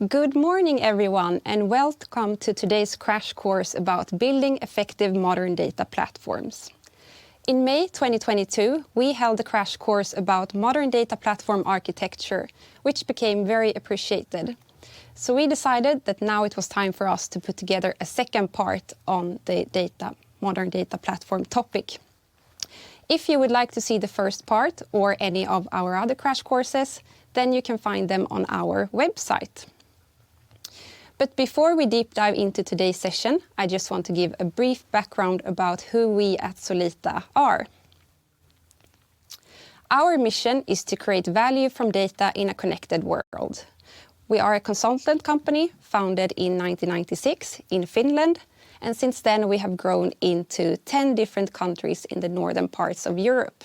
Good morning, everyone, and welcome to today's crash course about building effective modern data platforms. In May 2022, we held a crash course about modern data platform architecture, which became very appreciated. So we decided that now it was time for us to put together a second part on the modern data platform topic. If you would like to see the first part or any of our other crash courses, then you can find them on our website. But before we deep dive into today's session, I just want to give a brief background about who we at Solita are. Our mission is to create value from data in a connected world. We are a consultant company founded in 1996 in Finland, and since then we have grown into 10 different countries in the northern parts of Europe.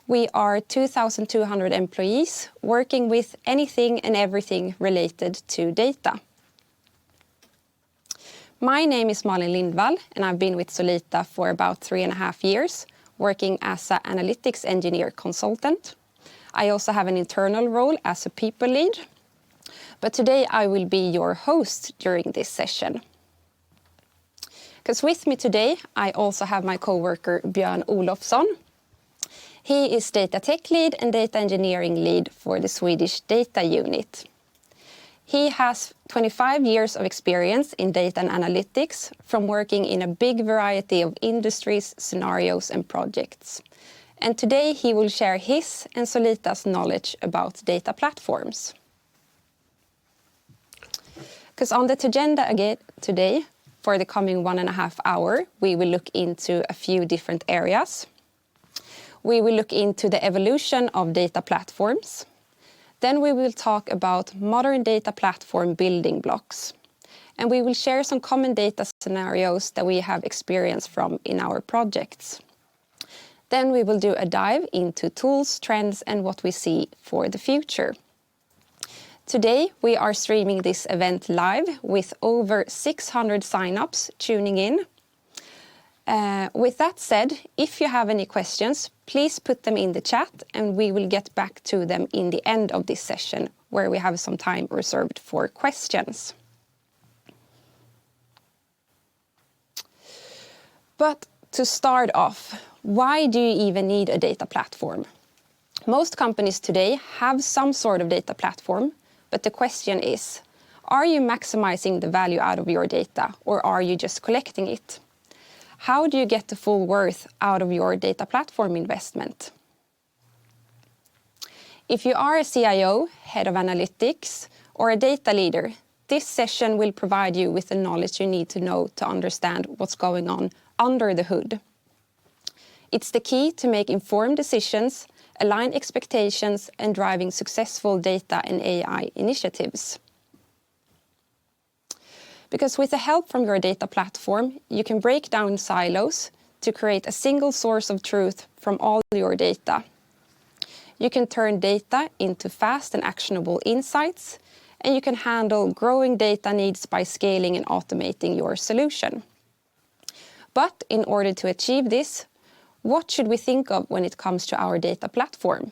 We are 2,200 employees working with anything and everything related to data. My name is Malin Lindvall, and I've been with Solita for about 3.5 years, working as an analytics engineer consultant. I also have an internal role as a people lead. But today I will be your host during this session. Because with me today, I also have my co-worker Björn Olofsson. He is data tech lead and data engineering lead for the Swedish data unit. He has 25 years of experience in data and analytics from working in a big variety of industries, scenarios and projects. And today he will share his and Solita's knowledge about data platforms. Because on the agenda again today, for the coming 1.5 hours, we will look into a few different areas. We will look into the evolution of data platforms. Then we will talk about modern data platform building blocks. And we will share some common data scenarios that we have experience from in our projects. Then we will do a dive into tools, trends, and what we see for the future. Today, we are streaming this event live with over 600 signups tuning in. With that said, if you have any questions, please put them in the chat and we will get back to them in the end of this session, where we have some time reserved for questions. But to start off, why do you even need a data platform? Most companies today have some sort of data platform. But the question is, are you maximizing the value out of your data, or are you just collecting it? How do you get the full worth out of your data platform investment? If you are a CIO, head of analytics, or a data leader, this session will provide you with the knowledge you need to know to understand what's going on under the hood. It's the key to make informed decisions, align expectations, and driving successful data and AI initiatives. Because with the help from your data platform, you can break down silos to create a single source of truth from all your data. You can turn data into fast and actionable insights, and you can handle growing data needs by scaling and automating your solution. But in order to achieve this, what should we think of when it comes to our data platform?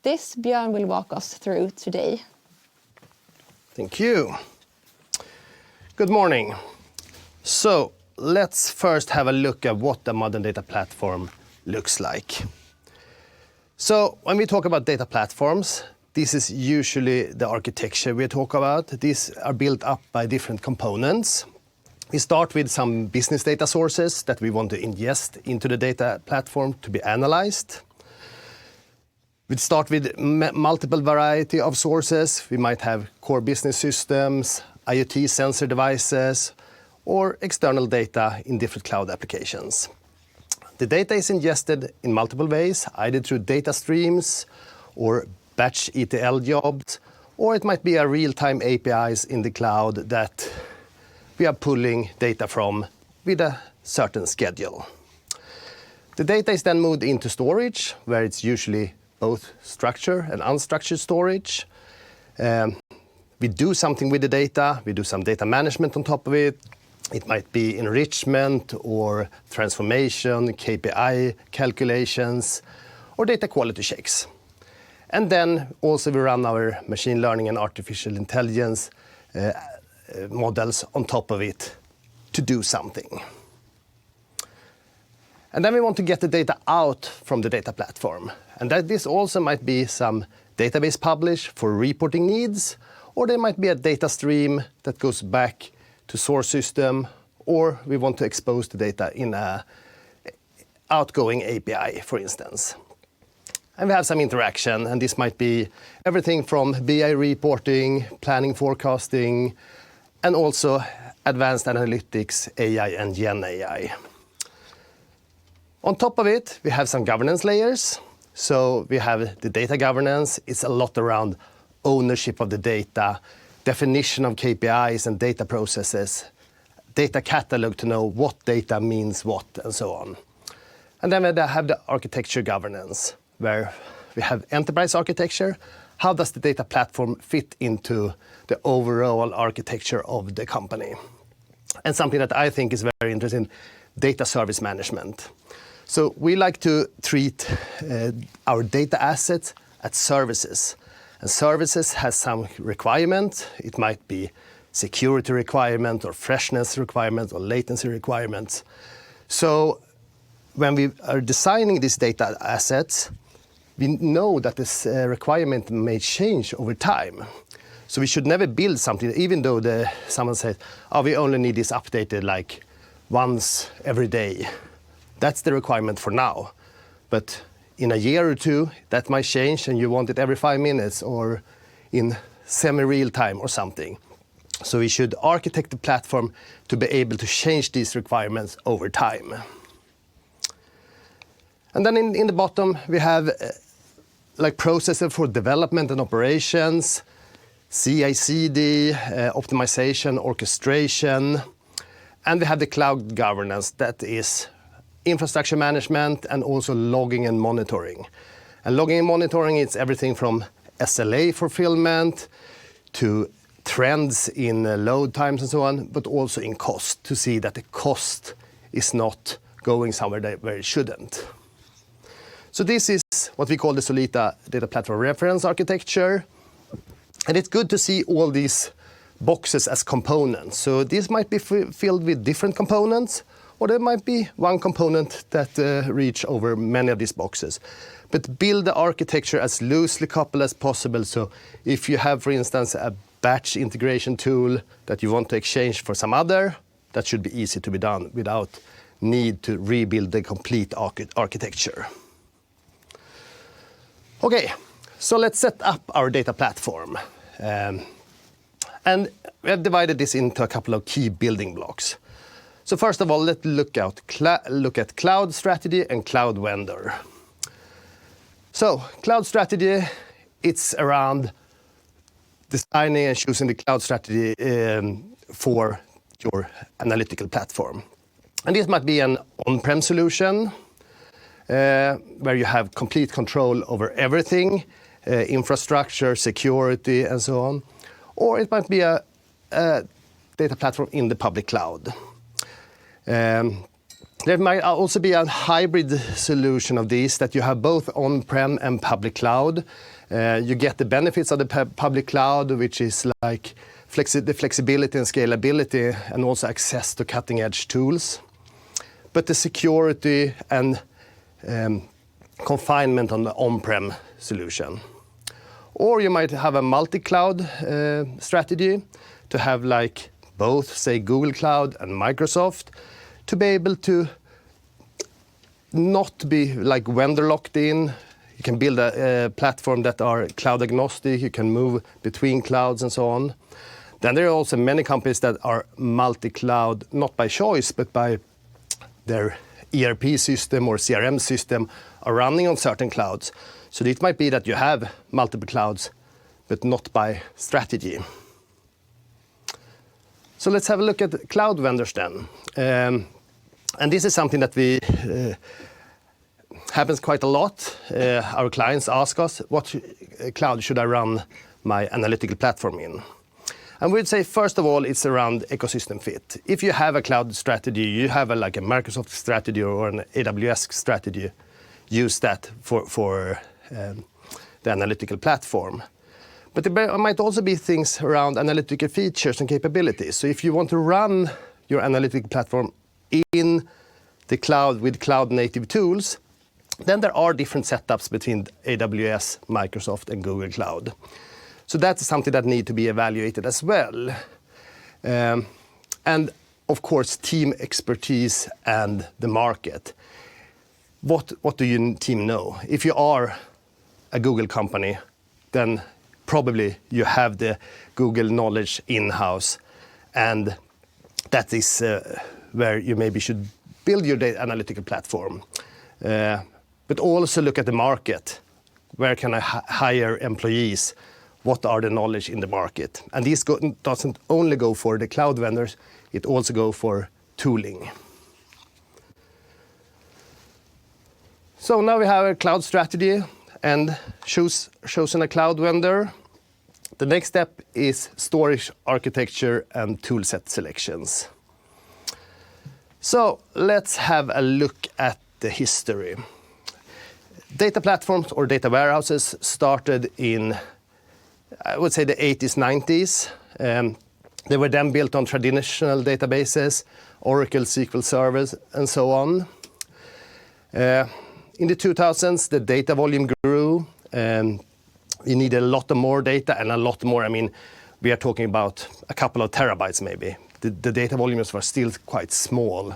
This Björn will walk us through today. Thank you. Good morning. So let's first have a look at what the modern data platform looks like. So when we talk about data platforms, this is usually the architecture we talk about. These are built up by different components. We start with some business data sources that we want to ingest into the data platform to be analyzed. We start with multiple variety of sources. We might have core business systems, IoT sensor devices, or external data in different cloud applications. The data is ingested in multiple ways, either through data streams or batch ETL jobs, or it might be a real-time APIs in the cloud that we are pulling data from with a certain schedule. The data is then moved into storage, where it's usually both structured and unstructured storage. We do something with the data. We do some data management on top of it. It might be enrichment or transformation, KPI calculations, or data quality checks. And then also we run our machine learning and artificial intelligence models on top of it to do something. And then we want to get the data out from the data platform. And that this also might be some database publish for reporting needs, or there might be a data stream that goes back to source system, or we want to expose the data in a outgoing API, for instance. And we have some interaction, and this might be everything from BI reporting, planning, forecasting, and also advanced analytics, AI, and Gen AI. On top of it, we have some governance layers. So we have the data governance. It's a lot around ownership of the data, definition of KPIs and data processes, data catalog to know what data means what, and so on. And then we have the architecture governance, where we have enterprise architecture. How does the data platform fit into the overall architecture of the company? And something that I think is very interesting, data service management. So we like to treat our data assets as services. And services has some requirement. It might be security requirement or freshness requirement or latency requirements. So when we are designing these data assets, we know that this requirement may change over time. So we should never build something, even though someone says, oh, we only need this updated like once every day. That's the requirement for now. But in a year or two, that might change and you want it every 5 minutes or in semi-real time or something. So we should architect the platform to be able to change these requirements over time. And then in the bottom, we have like processes for development and operations, CI/CD, optimization, orchestration, and we have the cloud governance that is infrastructure management and also logging and monitoring. And logging and monitoring, it's everything from SLA fulfillment to trends in load times and so on, but also in cost to see that the cost is not going somewhere where it shouldn't. So this is what we call the Solita Data Platform Reference Architecture. And it's good to see all these boxes as components. So this might be filled with different components, or there might be one component that reach over many of these boxes. But build the architecture as loosely coupled as possible. So if you have, for instance, a batch integration tool that you want to exchange for some other, that should be easy to be done without need to rebuild the complete architecture. Okay, so let's set up our data platform. And we have divided this into a couple of key building blocks. So first of all, let's look at cloud strategy and cloud vendor. So cloud strategy, it's around designing and choosing the cloud strategy for your analytical platform. And this might be an on-prem solution where you have complete control over everything, infrastructure, security, and so on. Or it might be a data platform in the public cloud. There might also be a hybrid solution of these that you have both on-prem and public cloud. You get the benefits of the public cloud, which is like the flexibility and scalability and also access to cutting-edge tools. But the security and confinement on the on-prem solution. Or you might have a multi-cloud strategy to have like both, say, Google Cloud and Microsoft, to be able to not be like vendor locked in. You can build a platform that are cloud agnostic. You can move between clouds and so on. Then there are also many companies that are multi-cloud, not by choice, but by their ERP system or CRM system are running on certain clouds. So it might be that you have multiple clouds, but not by strategy. So let's have a look at cloud vendors then. And this is something that happens quite a lot. Our clients ask us, what cloud should I run my analytical platform in? And we'd say, first of all, it's around ecosystem fit. If you have a cloud strategy, you have like a Microsoft strategy or an AWS strategy, use that for the the analytical platform. But there might also be things around analytical features and capabilities. So if you want to run your analytical platform in the cloud with cloud-native tools, then there are different setups between AWS, Microsoft, and Google Cloud. So that's something that needs to be evaluated as well. And of course, team expertise and the market. What do your team know? If you are a Google company, then probably you have the Google knowledge in-house, and that is where you maybe should build your data analytical platform. But also look at the market. Where can I hire employees? What are the knowledge in the market? And this doesn't only go for the cloud vendors, it also go for tooling. So now we have a cloud strategy and chosen a cloud vendor. The next step is storage architecture and toolset selections. So let's have a look at the history. Data platforms or data warehouses started in, I would say, the 80s, 90s. They were then built on traditional databases, Oracle, SQL servers, and so on. In the 2000s, the data volume grew. You needed a lot more data, and a lot more, I mean, we are talking about a couple of terabytes maybe. The data volumes were still quite small.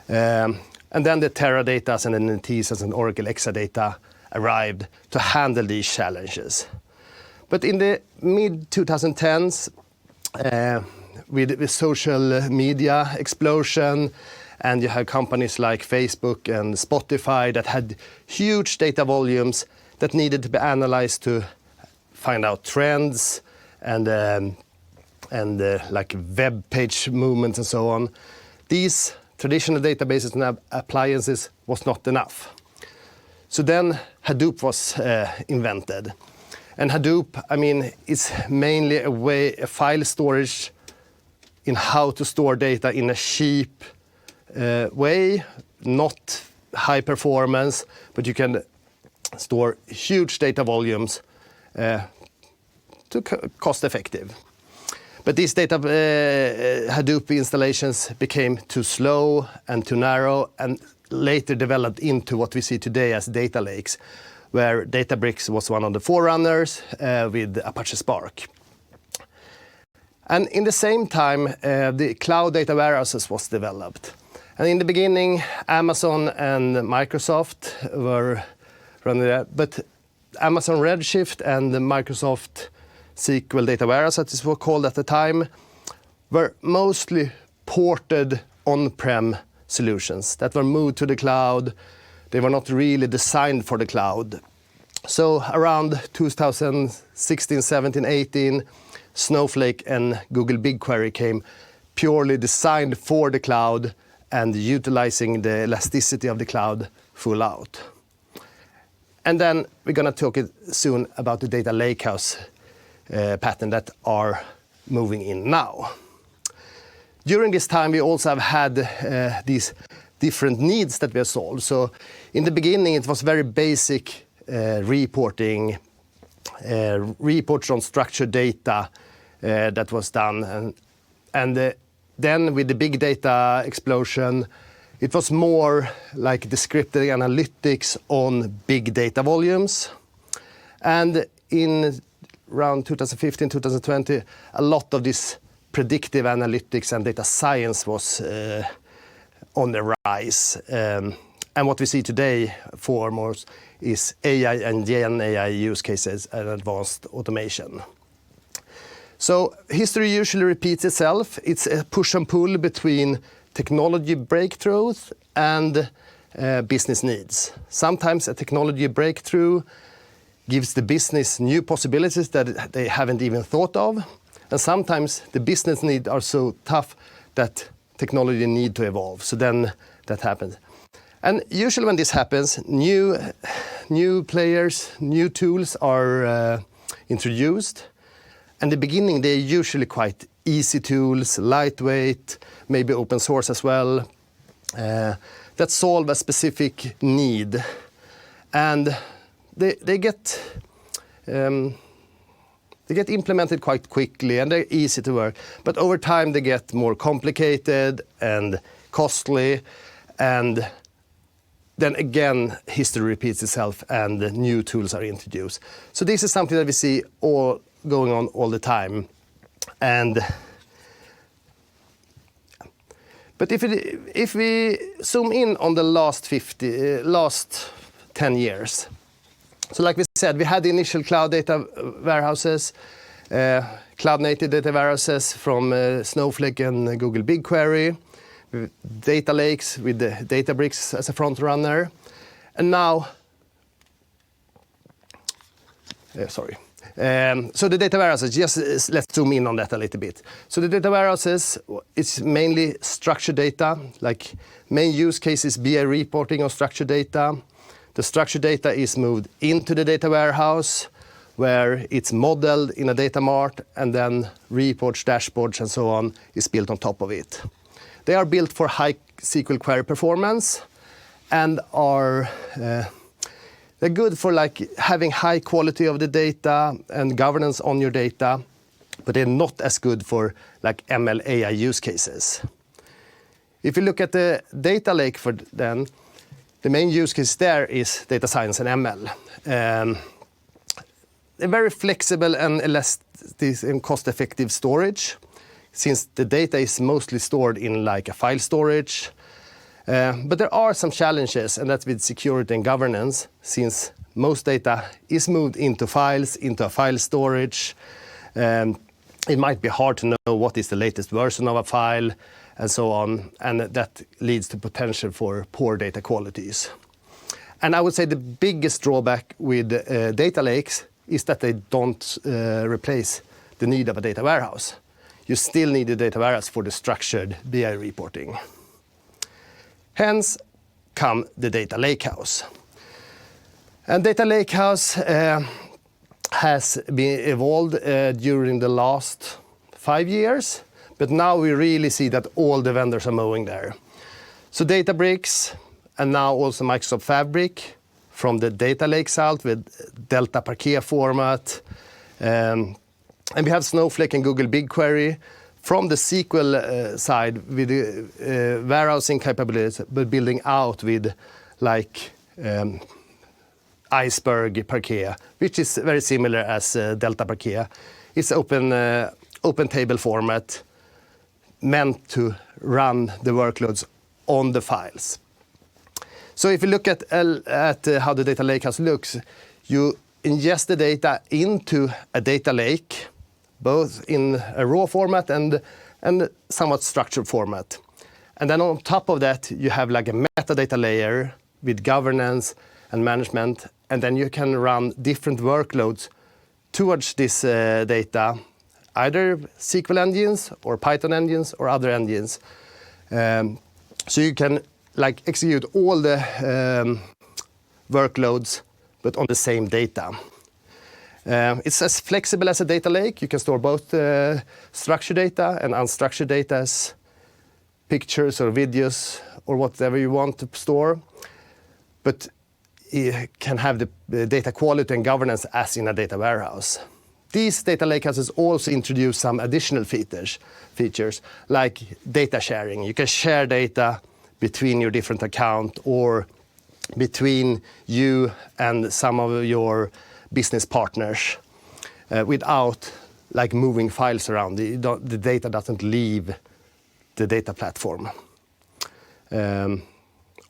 And then the Teradata and the NTS and Oracle Exadata arrived to handle these challenges. But in the mid-2010s, with social media explosion, and you have companies like Facebook and Spotify that had huge data volumes that needed to be analyzed to find out trends and like web page movements and so on. These traditional databases and appliances was not enough. So then Hadoop was invented. And Hadoop, I mean, is mainly a file storage in how to store data in a cheap way, not high performance, but you can store huge data volumes to cost effective. But these data Hadoop installations became too slow and too narrow, and later developed into what we see today as data lakes, where Databricks was one of the forerunners with Apache Spark. And in the same time, the cloud data warehouses was developed. And in the beginning, Amazon and Microsoft were running that, but Amazon Redshift and the Microsoft SQL Data Warehouse, as it was called at the time, were mostly ported on-prem solutions that were moved to the cloud. They were not really designed for the cloud. So around 2016, 17, 18, Snowflake and Google BigQuery came purely designed for the cloud and utilizing the elasticity of the cloud full out. And then we're going to talk soon about the data lakehouse pattern that are moving in now. During this time, we also have had these different needs that we have solved. So in the beginning, it was very basic reporting, reports on structured data that was done. And then with the big data explosion, it was more like descriptive analytics on big data volumes. And in around 2015, 2020, a lot of this predictive analytics and data science was on the rise. And what we see today foremost is AI and Gen AI use cases and advanced automation. So history usually repeats itself. It's a push and pull between technology breakthroughs and business needs. Sometimes a technology breakthrough gives the business new possibilities that they haven't even thought of. And sometimes the business needs are so tough that technology need to evolve. So then that happens. And usually when this happens, new players, new tools are introduced. And in the beginning, they're usually quite easy tools, lightweight, maybe open source as well, that solve a specific need. And they get they get implemented quite quickly and they're easy to work. But over time they get more complicated and costly, and then again history repeats itself and new tools are introduced. So this is something that we see all going on all the time. But if we zoom in on the last 10 years, so like we said, we had the initial cloud data warehouses, cloud native data warehouses from Snowflake and Google BigQuery, data lakes with the Databricks as a front runner, and now, so the data warehouses, let's zoom in on that a little bit. So the data warehouses, it's mainly structured data, like main use case is BI reporting of structured data. The structured data is moved into the data warehouse, where it's modeled in a data mart, and then reports, dashboards, and so on is built on top of it. They are built for high SQL query performance and are they're good for like having high quality of the data and governance on your data, but they're not as good for like ML AI use cases. If you look at the data lake for then, the main use case there is data science and ML. They're very flexible and elastic and cost-effective storage, since the data is mostly stored in like a file storage. But there are some challenges, and that's with security and governance, since most data is moved into files, into a file storage. It might be hard to know what is the latest version of a file, and so on, and that leads to potential for poor data qualities. And I would say the biggest drawback with data lakes is that they don't replace the need of a data warehouse. You still need a data warehouse for the structured BI reporting. Hence come the data lakehouse. And data lakehouse has been evolved during the last 5 years, but now we really see that all the vendors are moving there. So Databricks, and now also Microsoft Fabric, from the data lakes out with Delta Parquet format. And we have Snowflake and Google BigQuery from the SQL side with warehousing capabilities, but building out with like Iceberg Parquet, which is very similar as Delta Parquet. It's open table format, meant to run the workloads on the files. So if you look at how the data lakehouse looks, you ingest the data into a data lake, both in a raw format and somewhat structured format. And then on top of that, you have like a metadata layer with governance and management, and then you can run different workloads towards this data, either SQL engines or Python engines or other engines. So you can like execute all the workloads, but on the same data. It's as flexible as a data lake. You can store both structured data and unstructured data as pictures or videos or whatever you want to store. But you can have the data quality and governance as in a data warehouse. These data lakehouses also introduce some additional features like data sharing. You can share data between your different accounts or between you and some of your business partners without like moving files around. The data doesn't leave the data platform.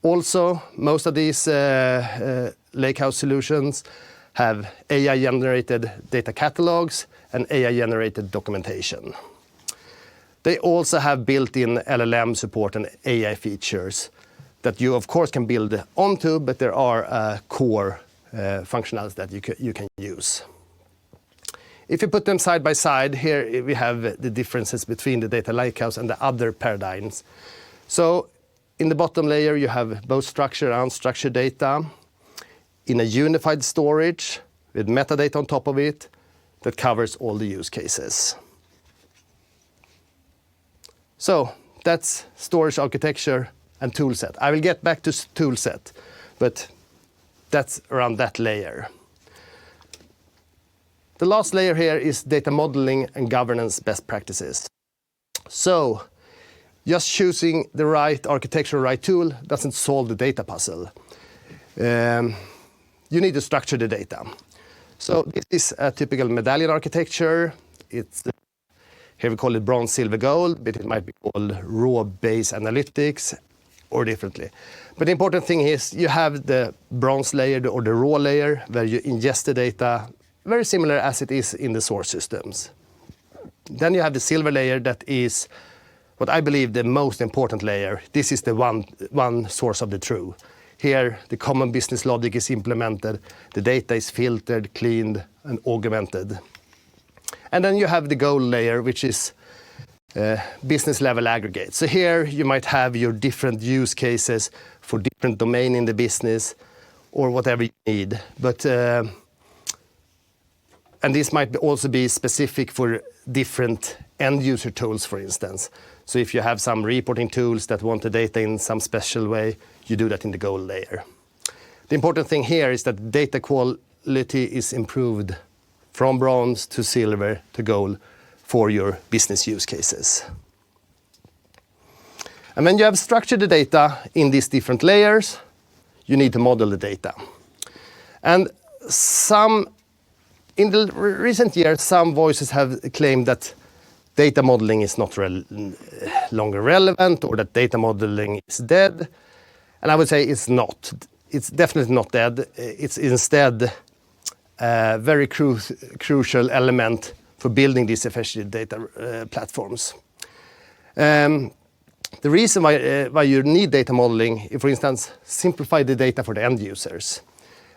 Also, most of these lakehouse solutions have AI-generated data catalogs and AI-generated documentation. They also have built-in LLM support and AI features that you, of course, can build onto, but there are core functionalities that you can use. If you put them side by side, here we have the differences between the data lakehouse and the other paradigms. So in the bottom layer, you have both structured and unstructured data in a unified storage with metadata on top of it that covers all the use cases. So that's storage architecture and toolset. I will get back to toolset, but that's around that layer. The last layer here is data modeling and governance best practices. So just choosing the right architecture, right tool doesn't solve the data puzzle. You need to structure the data. So this is a typical medallion architecture. It's here we call it bronze, silver, gold, but it might be called raw base analytics or differently. But the important thing is you have the bronze layer or the raw layer where you ingest the data, very similar as it is in the source systems. Then you have the silver layer that is what I believe the most important layer. This is the one source of the true. Here, the common business logic is implemented, the data is filtered, cleaned, and augmented. And then you have the gold layer, which is business level aggregate. So here you might have your different use cases for different domain in the business or whatever you need. But and this might also be specific for different end user tools, for instance. So if you have some reporting tools that want the data in some special way, you do that in the gold layer. The important thing here is that data quality is improved from bronze to silver to gold for your business use cases. And when you have structured the data in these different layers, you need to model the data. And in the recent years, some voices have claimed that data modeling is not longer relevant or that data modeling is dead. And I would say it's not. It's definitely not dead. It's instead a very crucial element for building these efficient data platforms. The reason why you need data modeling, for instance, simplify the data for the end users.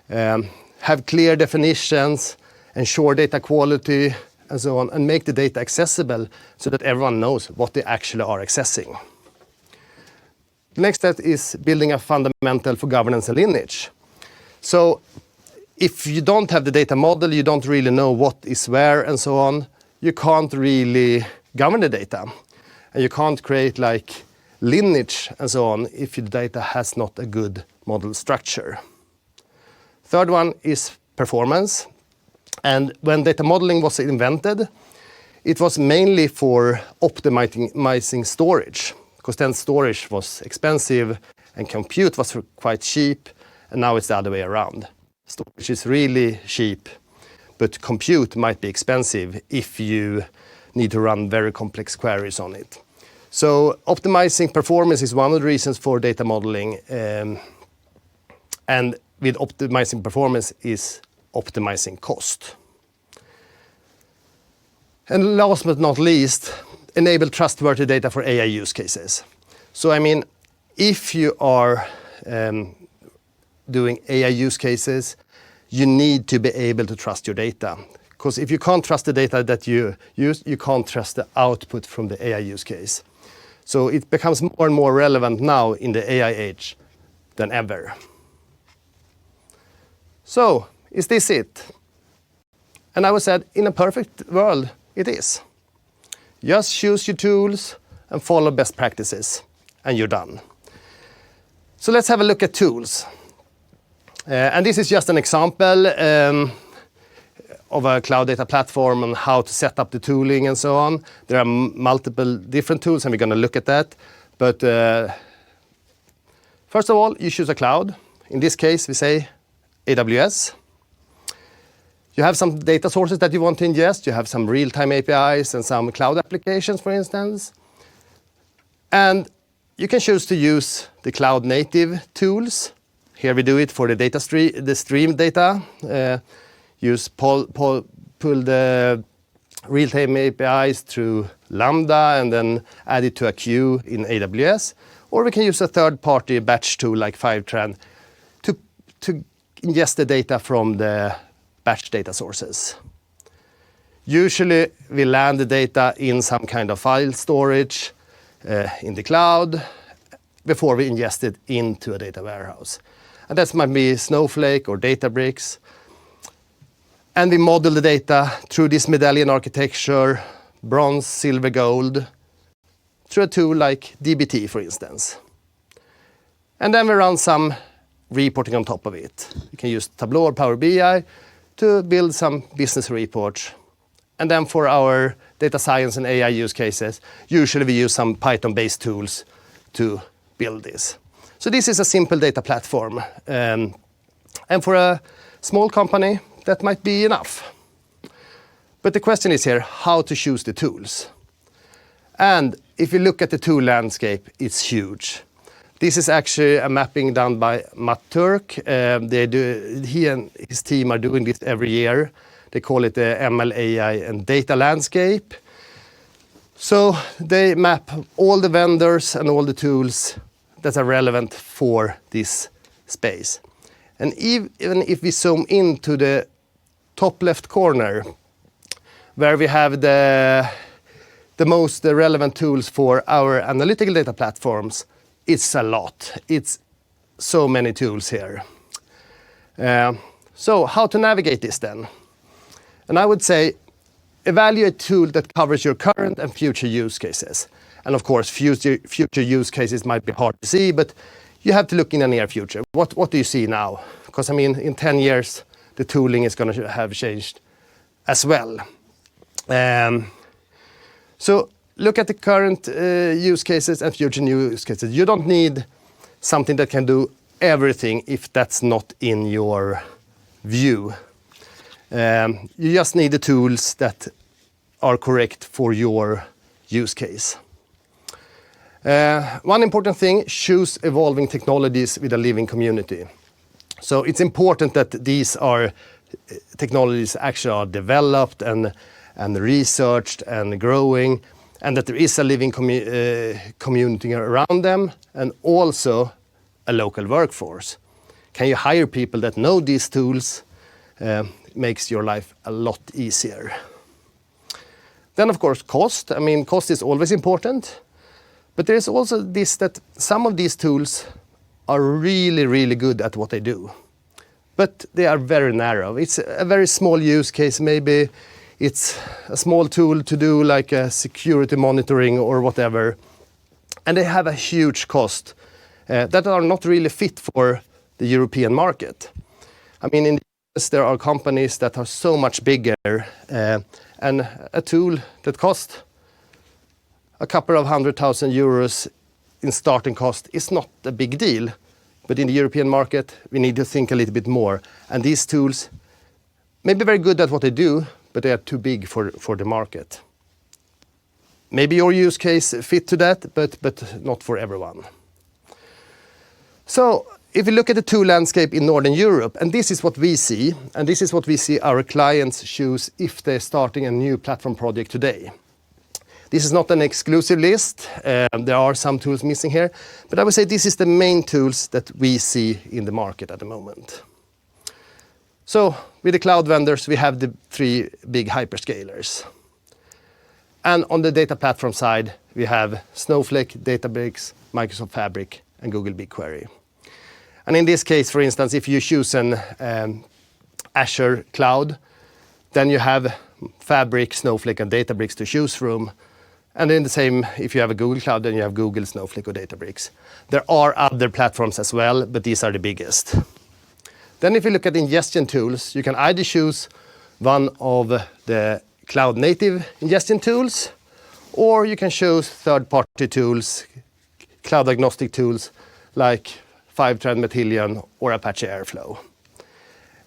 Have clear definitions, ensure data quality, and so on, and make the data accessible so that everyone knows what they actually are accessing. The next step is building a fundamental for governance and lineage. So if you don't have the data model, you don't really know what is where and so on, you can't really govern the data. And you can't create like lineage and so on if your data has not a good model structure. Third one is performance. And when data modeling was invented, it was mainly for optimizing storage, because then storage was expensive and compute was quite cheap, and now it's the other way around. Storage is really cheap, but compute might be expensive if you need to run very complex queries on it. So optimizing performance is one of the reasons for data modeling, and with optimizing performance is optimizing cost. And last but not least, enable trustworthy data for AI use cases. So I mean, if you are doing AI use cases, you need to be able to trust your data. Because if you can't trust the data that you use, you can't trust the output from the AI use case. So it becomes more and more relevant now in the AI age than ever. So, is this it? And I would say, in a perfect world, it is. Just choose your tools and follow best practices, and you're done. So let's have a look at tools. And this is just an example of a cloud data platform and how to set up the tooling and so on. There are multiple different tools, and we're going to look at that. But first of all, you choose a cloud. In this case, we say AWS. You have some data sources that you want to ingest. You have some real-time APIs and some cloud applications, for instance. And you can choose to use the cloud-native tools. Here we do it for the stream data. Pull the real-time APIs through Lambda and then add it to a queue in AWS. Or we can use a third-party batch tool like Fivetran to ingest the data from the batch data sources. Usually, we land the data in some kind of file storage in the cloud before we ingest it into a data warehouse. And that might be Snowflake or Databricks. And we model the data through this medallion architecture, bronze, silver, gold, through a tool like dbt, for instance. And then we run some reporting on top of it. You can use Tableau or Power BI to build some business reports. And then for our data science and AI use cases, usually we use some Python-based tools to build this. So this is a simple data platform. And for a small company, that might be enough. But the question is here, how to choose the tools. And if you look at the tool landscape, it's huge. This is actually a mapping done by Matt Turk. He and his team are doing this every year. They call it the ML, AI, and data landscape. So they map all the vendors and all the tools that are relevant for this space. And even if we zoom into the top left corner, where we have the most relevant tools for our analytical data platforms, it's a lot. It's so many tools here. So how to navigate this then? And I would say, evaluate a tool that covers your current and future use cases. And of course, future use cases might be hard to see, but you have to look in the near future. What do you see now? Because I mean, in 10 years, the tooling is going to have changed as well. So look at the current use cases and future use cases. You don't need something that can do everything if that's not in your view. You just need the tools that are correct for your use case. One important thing, choose evolving technologies with a living community. So it's important that these are technologies actually are developed and researched and growing, and that there is a living community around them, and also a local workforce. Can you hire people that know these tools? Makes your life a lot easier. Then of course cost. I mean, cost is always important, but there is also this, that some of these tools are really, really good at what they do, but they are very narrow. It's a very small use case. Maybe it's a small tool to do like a security monitoring or whatever, and they have a huge cost that are not really fit for the European market. I mean, in the US, there are companies that are so much bigger, and a tool that costs a couple of €100,000 in starting cost is not a big deal. But in the European market, we need to think a little bit more. And these tools may be very good at what they do, but they are too big for the market. Maybe your use case fit to that, but not for everyone. So if you look at the tool landscape in Northern Europe, and this is what we see, and this is what we see our clients choose if they're starting a new platform project today. This is not an exclusive list. There are some tools missing here, but I would say this is the main tools that we see in the market at the moment. So with the cloud vendors, we have the 3 big hyperscalers. And on the data platform side, we have Snowflake, Databricks, Microsoft Fabric, and Google BigQuery. And in this case, for instance, if you choose an Azure cloud, then you have Fabric, Snowflake, and Databricks to choose from. And in the same, if you have a Google cloud, then you have Google, Snowflake, or Databricks. There are other platforms as well, but these are the biggest. Then if you look at ingestion tools, you can either choose one of the cloud-native ingestion tools, or you can choose third-party tools, cloud-agnostic tools, like Fivetran, Matillion, or Apache Airflow.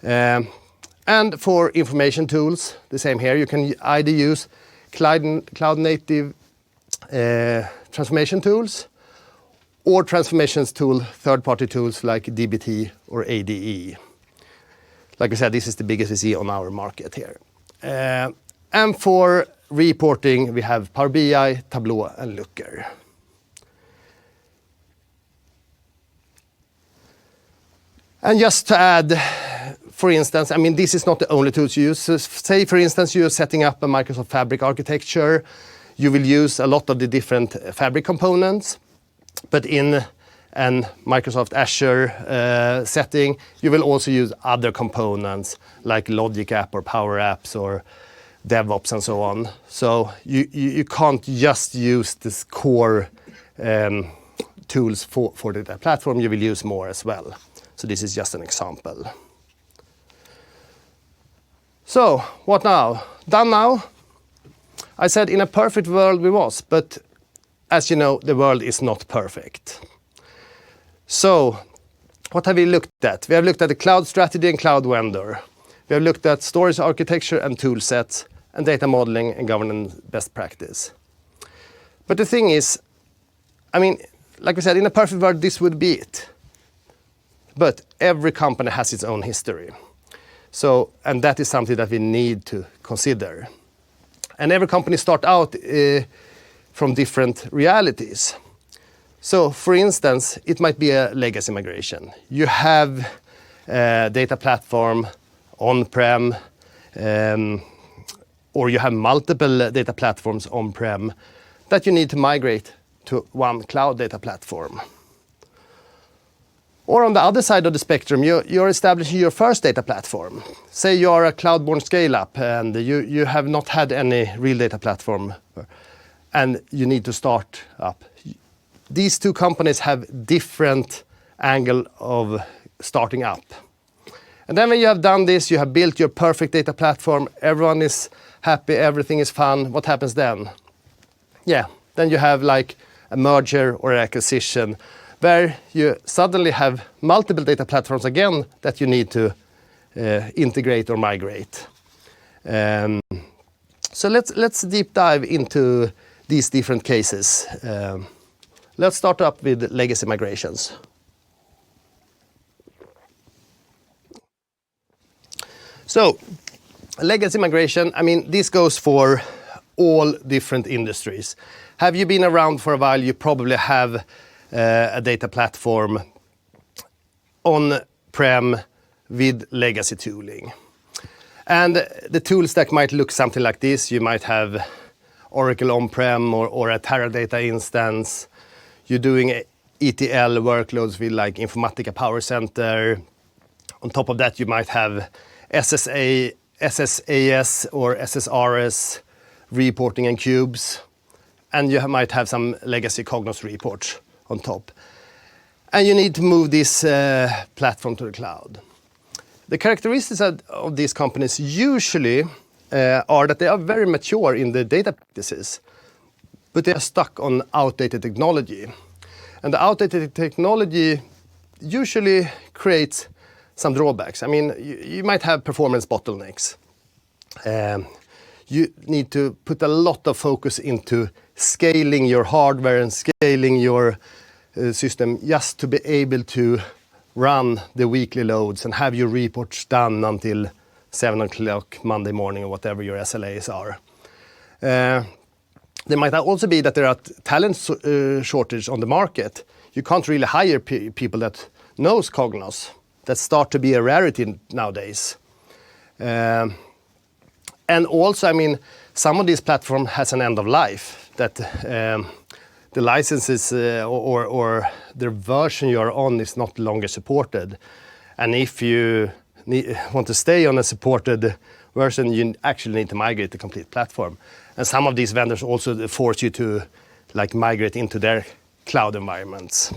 And for information tools, the same here. You can either use cloud-native transformation tools, or transformations tool, third-party tools like dbt or ADE. Like I said, this is the biggest we see on our market here. And for reporting, we have Power BI, Tableau, and Looker. And just to add, for instance, I mean, this is not the only tools you use. So say, for instance, you're setting up a Microsoft Fabric architecture. You will use a lot of the different Fabric components. But in an Microsoft Azure setting, you will also use other components like Logic App or Power Apps or DevOps and so on. So you can't just use this core tools for the platform. You will use more as well. So this is just an example. So, what now? Done now? I said in a perfect world we was, but as you know, the world is not perfect. So, what have we looked at? We have looked at the cloud strategy and cloud vendor. We have looked at storage architecture and tool sets, and data modeling and governance best practice. But the thing is, I mean, like I said, in a perfect world, this would be it. But every company has its own history. So, and that is something that we need to consider. And every company start out from different realities. So, for instance, it might be a legacy migration. You have a data platform on-prem, or you have multiple data platforms on-prem that you need to migrate to one cloud data platform. Or on the other side of the spectrum, you're establishing your first data platform. Say you are a cloud-born scale-up and you have not had any real data platform and you need to start up. These two companies have different angle of starting up. And then when you have done this, you have built your perfect data platform, everyone is happy, everything is fun, what happens then? Yeah, then you have like a merger or an acquisition where you suddenly have multiple data platforms again that you need to integrate or migrate. So let's deep dive into these different cases. Let's start up with legacy migrations. So, legacy migration, I mean, this goes for all different industries. Have you been around for a while, you probably have a data platform on-prem with legacy tooling. And the tool stack might look something like this. You might have Oracle on-prem or a Teradata instance. You're doing ETL workloads with like Informatica Power Center. On top of that, you might have SSAS or SSRS reporting and cubes. And you might have some legacy Cognos reports on top. And you need to move this platform to the cloud. The characteristics of these companies usually are that they are very mature in the data practices, but they are stuck on outdated technology. And the outdated technology usually creates some drawbacks. I mean, you might have performance bottlenecks. You need to put a lot of focus into scaling your hardware and scaling your system just to be able to run the weekly loads and have your reports done until 7 o'clock Monday morning or whatever your SLAs are. There might also be that there are talent shortage on the market. You can't really hire people that knows Cognos. That start to be a rarity nowadays. And also, I mean, some of these platforms has an end of life that the licenses or the version you're on is not longer supported. And if you want to stay on a supported version, you actually need to migrate the complete platform. And some of these vendors also force you to like migrate into their cloud environments.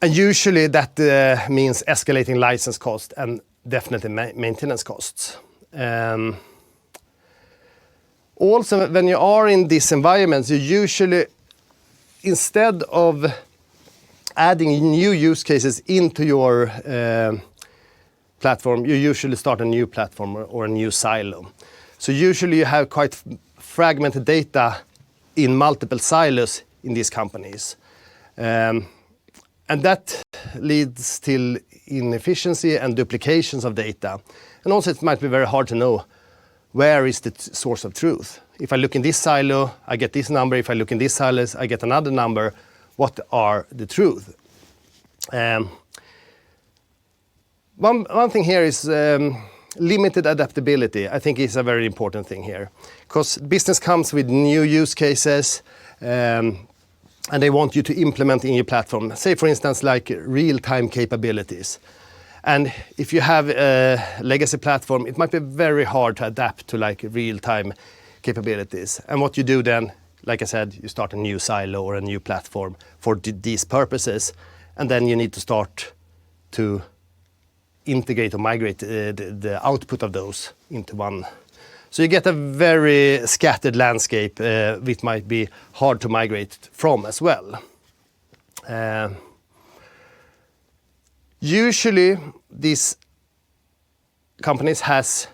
And usually that means escalating license cost and definitely maintenance costs. Also, when you are in these environments, you usually, instead of adding new use cases into your platform, you usually start a new platform or a new silo. So usually you have quite fragmented data in multiple silos in these companies. And that leads to inefficiency and duplications of data. And also it might be very hard to know where is the source of truth. If I look in this silo, I get this number. If I look in this silo, I get another number. What are the truth? One thing here is limited adaptability. I think is a very important thing here. Because business comes with new use cases, and they want you to implement in your platform. Say, for instance, like real-time capabilities. And if you have a legacy platform, it might be very hard to adapt to like real-time capabilities. And what you do then, like I said, you start a new silo or a new platform for these purposes. And then you need to start to integrate or migrate the output of those into one. So you get a very scattered landscape, which might be hard to migrate from as well. Usually, these companies has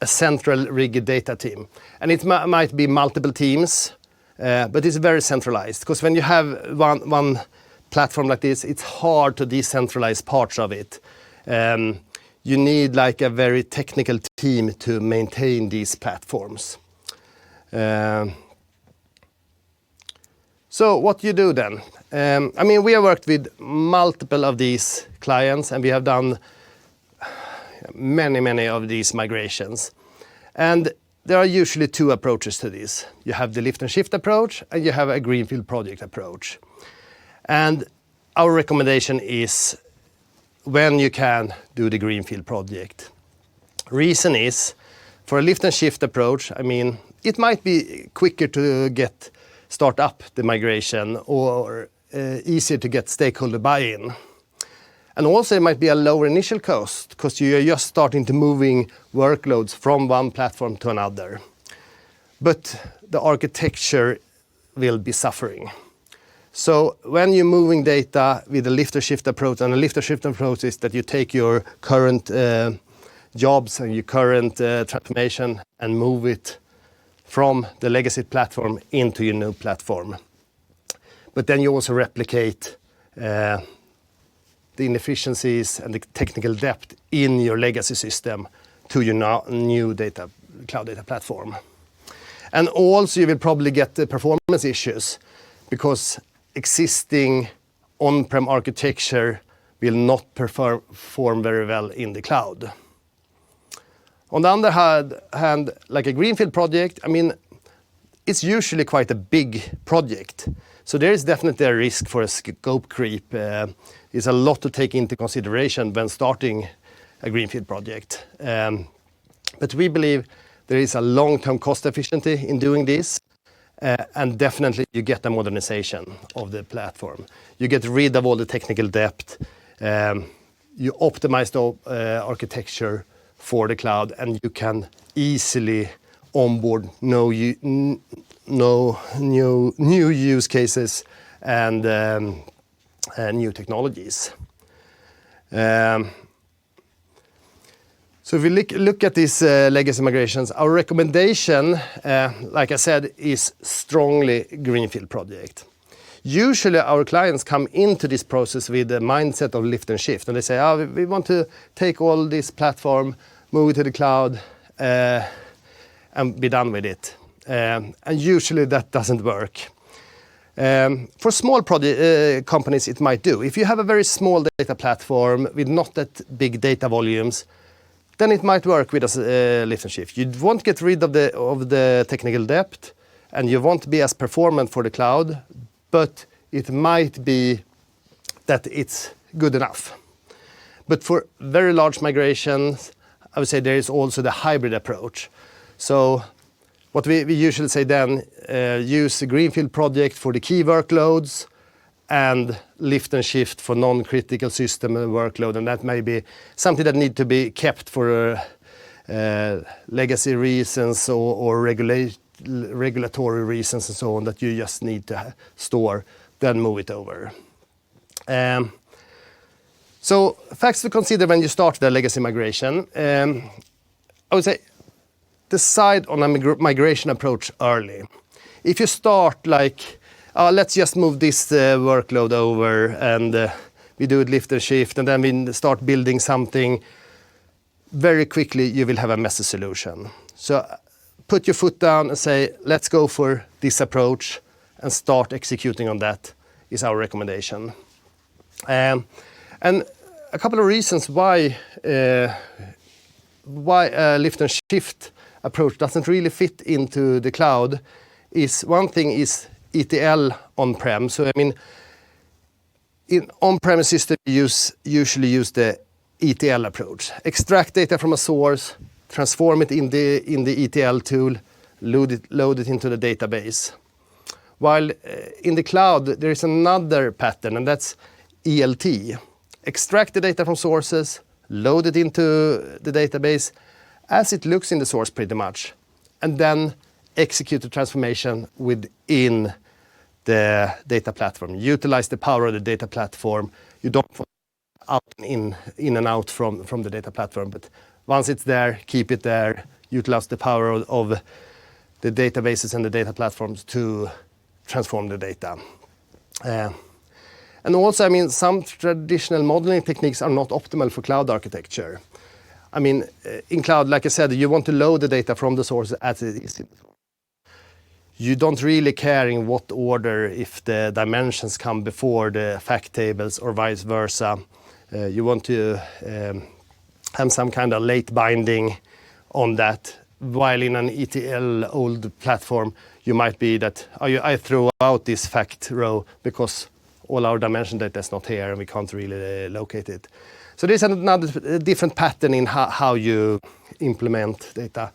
a central rigid data team, and it might be multiple teams, but it's very centralized. Because when you have one platform like this, it's hard to decentralize parts of it. You need like a very technical team to maintain these platforms. So what do you do then? I mean, we have worked with multiple of these clients, and we have done many of these migrations. And there are usually two approaches to this. You have the lift and shift approach, and you have a greenfield project approach. And our recommendation is when you can do the greenfield project. Reason is, for a lift and shift approach, I mean, it might be quicker to start up the migration or easier to get stakeholder buy-in. And also it might be a lower initial cost because you're just starting to moving workloads from one platform to another. But the architecture will be suffering. So when you're moving data with a lift or shift approach, and a lift or shift approach is that you take your current jobs and your current transformation and move it from the legacy platform into your new platform. But then you also replicate the inefficiencies and the technical depth in your legacy system to your new cloud data platform. And also you will probably get the performance issues because existing on-prem architecture will not perform very well in the cloud. On the other hand, like a greenfield project, I mean, it's usually quite a big project. So there is definitely a risk for a scope creep. There's a lot to take into consideration when starting a greenfield project. But we believe there is a long-term cost efficiency in doing this. And definitely you get a modernization of the platform. You get rid of all the technical depth. You optimize the architecture for the cloud, and you can easily onboard new use cases and new technologies. So if we look at these legacy migrations, our recommendation, like I said, is strongly greenfield project. Usually our clients come into this process with the mindset of lift and shift, and they say, we want to take all this platform, move it to the cloud, and be done with it. And usually that doesn't work. For small companies, it might do. If you have a very small data platform with not that big data volumes, then it might work with a lift and shift. You won't get rid of the technical depth, and you won't be as performant for the cloud, but it might be that it's good enough. But for very large migrations, I would say there is also the hybrid approach. So what we usually say then, use a greenfield project for the key workloads and lift and shift for non-critical system workload. And that may be something that need to be kept for legacy reasons or regulatory reasons and so on that you just need to store, then move it over. So facts to consider when you start the legacy migration. I would say decide on a migration approach early. If you start like, let's just move this workload over and we do it lift and shift, and then we start building something, very quickly you will have a messy solution. So put your foot down and say, let's go for this approach and start executing on that is our recommendation. And a couple of reasons why lift and shift approach doesn't really fit into the cloud is one thing is ETL on-prem. So I mean, in on-premise system, you usually use the ETL approach. Extract data from a source, transform it in the ETL tool, load it into the database. While in the cloud, there is another pattern, and that's ELT. Extract the data from sources, load it into the database as it looks in the source pretty much, and then execute the transformation within the data platform. Utilize the power of the data platform. You don't want out in and out from the data platform, but once it's there, keep it there. Utilize the power of the databases and the data platforms to transform the data. And also, I mean, some traditional modeling techniques are not optimal for cloud architecture. I mean, in cloud, like I said, you want to load the data from the source as it is. You don't really care in what order, if the dimensions come before the fact tables or vice versa. You want to have some kind of late binding on that, while in an ETL old platform, you might be that, I throw out this fact row because all our dimension data is not here and we can't really locate it. So there's another different pattern in how you implement data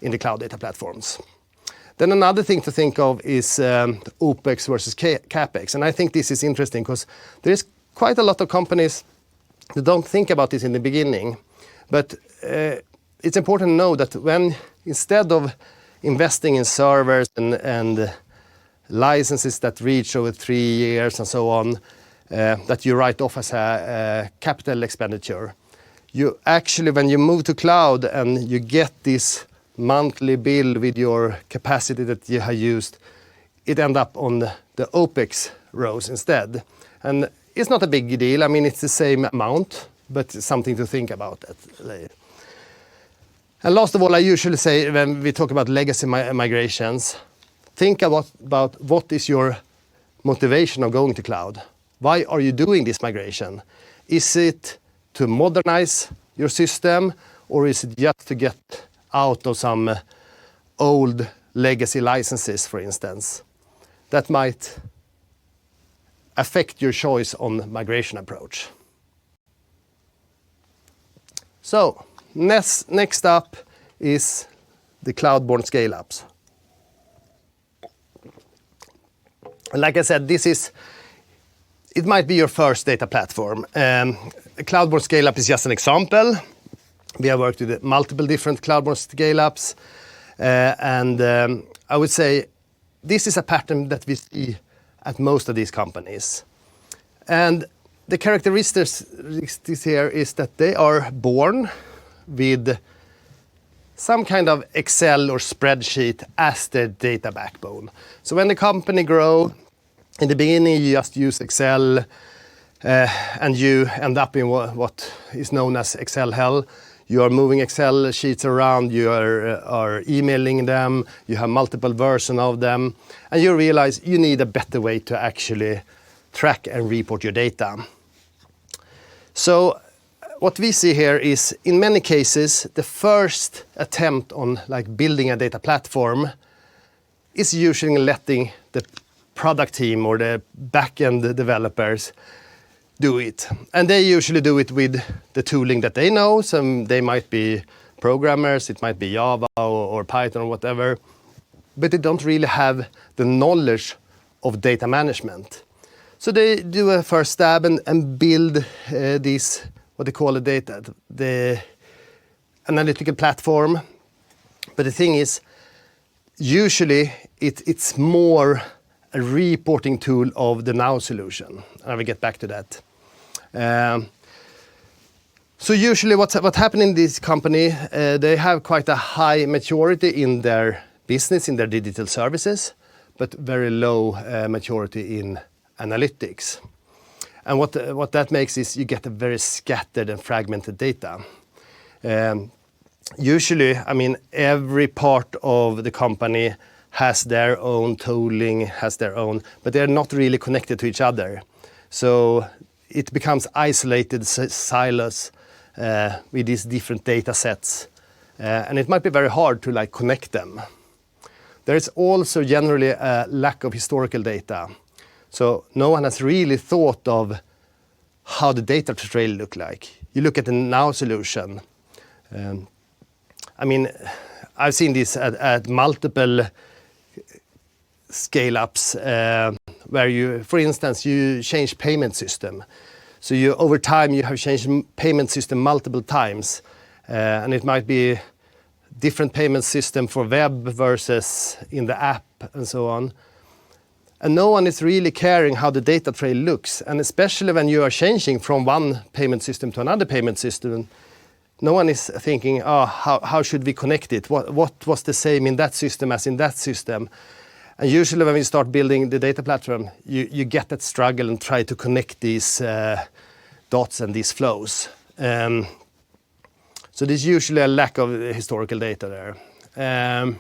in the cloud data platforms. Then another thing to think of is OpEx versus CapEx. And I think this is interesting because there is quite a lot of companies that don't think about this in the beginning. But it's important to know that when, instead of investing in servers and licenses that reach over 3 years and so on, that you write off as a capital expenditure, you actually, when you move to cloud and you get this monthly bill with your capacity that you have used, it ends up on the OpEx rows instead. And it's not a big deal. I mean, it's the same amount, but it's something to think about later. And last of all, I usually say when we talk about legacy migrations, think about what is your motivation of going to cloud. Why are you doing this migration? Is it to modernize your system, or is it just to get out of some old legacy licenses, for instance? That might affect your choice on migration approach. So next up is the cloud-born scale-ups. Like I said, it might be your first data platform. A cloud-born scale-up is just an example. We have worked with multiple different cloud-born scale-ups. And I would say this is a pattern that we see at most of these companies. And the characteristics here is that they are born with some kind of Excel or spreadsheet as their data backbone. So when the company grows, in the beginning you just use Excel and you end up in what is known as Excel hell. You are moving Excel sheets around, you are emailing them, you have multiple versions of them, and you realize you need a better way to actually track and report your data. So what we see here is, in many cases, the first attempt on building a data platform is usually letting the product team or the back-end developers do it. And they usually do it with the tooling that they know. So they might be programmers, it might be Java or Python or whatever, but they don't really have the knowledge of data management. So they do a first stab and build this, what they call the analytical platform. But the thing is, usually it's more a reporting tool of the Now solution. I will get back to that. So usually what happens in this company, they have quite a high maturity in their business, in their digital services, but very low maturity in analytics. And what that makes is you get a very scattered and fragmented data. Usually, I mean, every part of the company has their own tooling, but they're not really connected to each other. So it becomes isolated silos with these different data sets. And it might be very hard to connect them. There is also generally a lack of historical data. So no one has really thought of how the data trail look like. You look at the Now solution. I mean, I've seen this at multiple scale-ups where you, for instance, you change payment system. So over time, you have changed payment system multiple times. And it might be different payment system for web versus in the app and so on. And no one is really caring how the data trail looks. And especially when you are changing from one payment system to another payment system, no one is thinking, oh, how should we connect it? What was the same in that system as in that system? And usually when we start building the data platform, you get that struggle and try to connect these dots and these flows. So there's usually a lack of historical data there.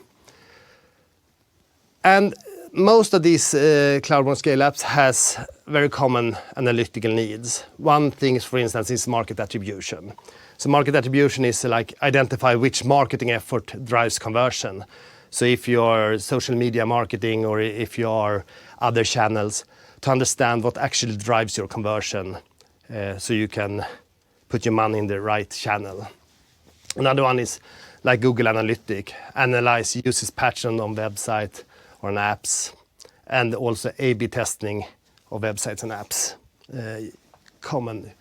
And most of these cloud-born scale apps has very common analytical needs. One thing, for instance, is market attribution. So market attribution is like identify which marketing effort drives conversion. So if you're social media marketing or if you are other channels, to understand what actually drives your conversion so you can put your money in the right channel. Another one is like Google Analytics, analyze usage pattern on website or on apps, and also A/B testing of websites and apps, common.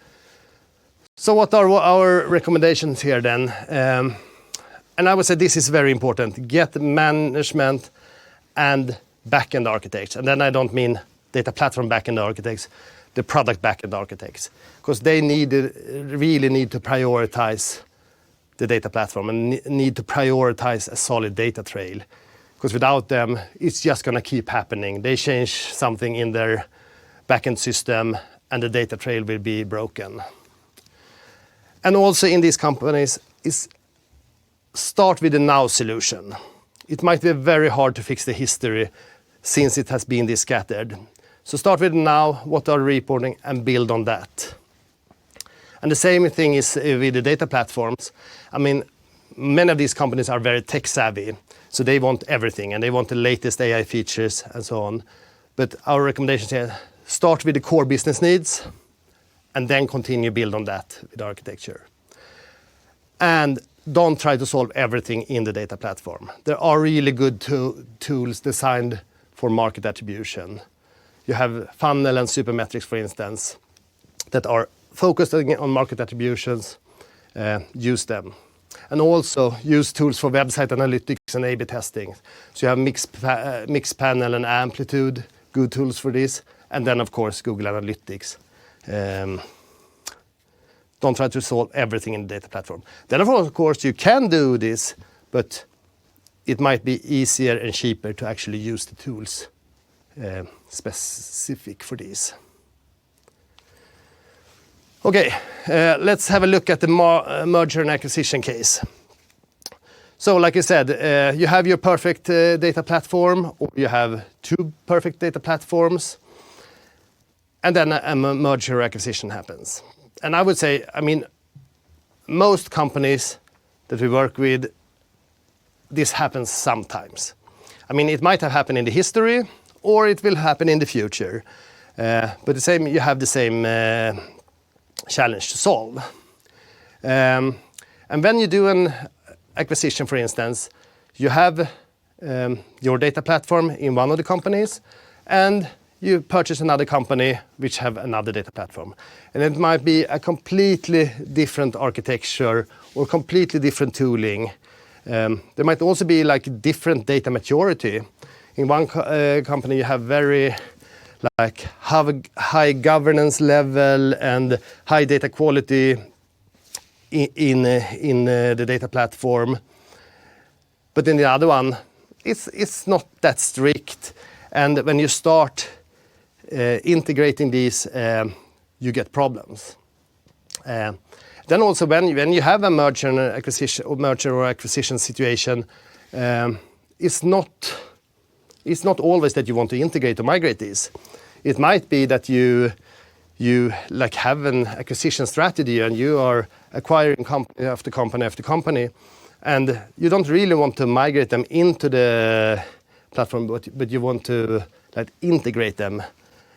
So what are our recommendations here then? And I would say this is very important. Get management and backend architects. And then I don't mean data platform backend architects, the product backend architects, because they really need to prioritize the data platform and need to prioritize a solid data trail. Because without them, it's just going to keep happening. They change something in their backend system and the data trail will be broken. And also in these companies, start with a now solution. It might be very hard to fix the history since it has been this scattered. So start with now, what are reporting, and build on that. And the same thing is with the data platforms. I mean, many of these companies are very tech savvy, so they want everything and they want the latest AI features and so on. But our recommendations here, start with the core business needs and then continue build on that with architecture. And don't try to solve everything in the data platform. There are really good tools designed for market attribution. You have Funnel and Supermetrics, for instance, that are focused on market attributions. Use them. And also use tools for website analytics and A/B testing. So you have Mixpanel and Amplitude, good tools for this. And then, of course, Google Analytics. Don't try to solve everything in the data platform. Then, of course, you can do this, but it might be easier and cheaper to actually use the tools specific for these. Okay, let's have a look at the merger and acquisition case. So, like I said, you have your perfect data platform, or you have two perfect data platforms, and then a merger or acquisition happens. And I would say, I mean, most companies that we work with, this happens sometimes. I mean, it might have happened in the history, or it will happen in the future. But you have the same challenge to solve. And when you do an acquisition, for instance, you have your data platform in one of the companies, and you purchase another company which have another data platform. And it might be a completely different architecture or completely different tooling. There might also be like different data maturity. In one company you have very high governance level and high data quality in the data platform. But in the other one, it's not that strict. And when you start integrating these, you get problems. Then also when you have a merger or acquisition situation, it's not always that you want to integrate or migrate these. It might be that you like have an acquisition strategy and you are acquiring company after company after company, and you don't really want to migrate them into the platform, but you want to like integrate them.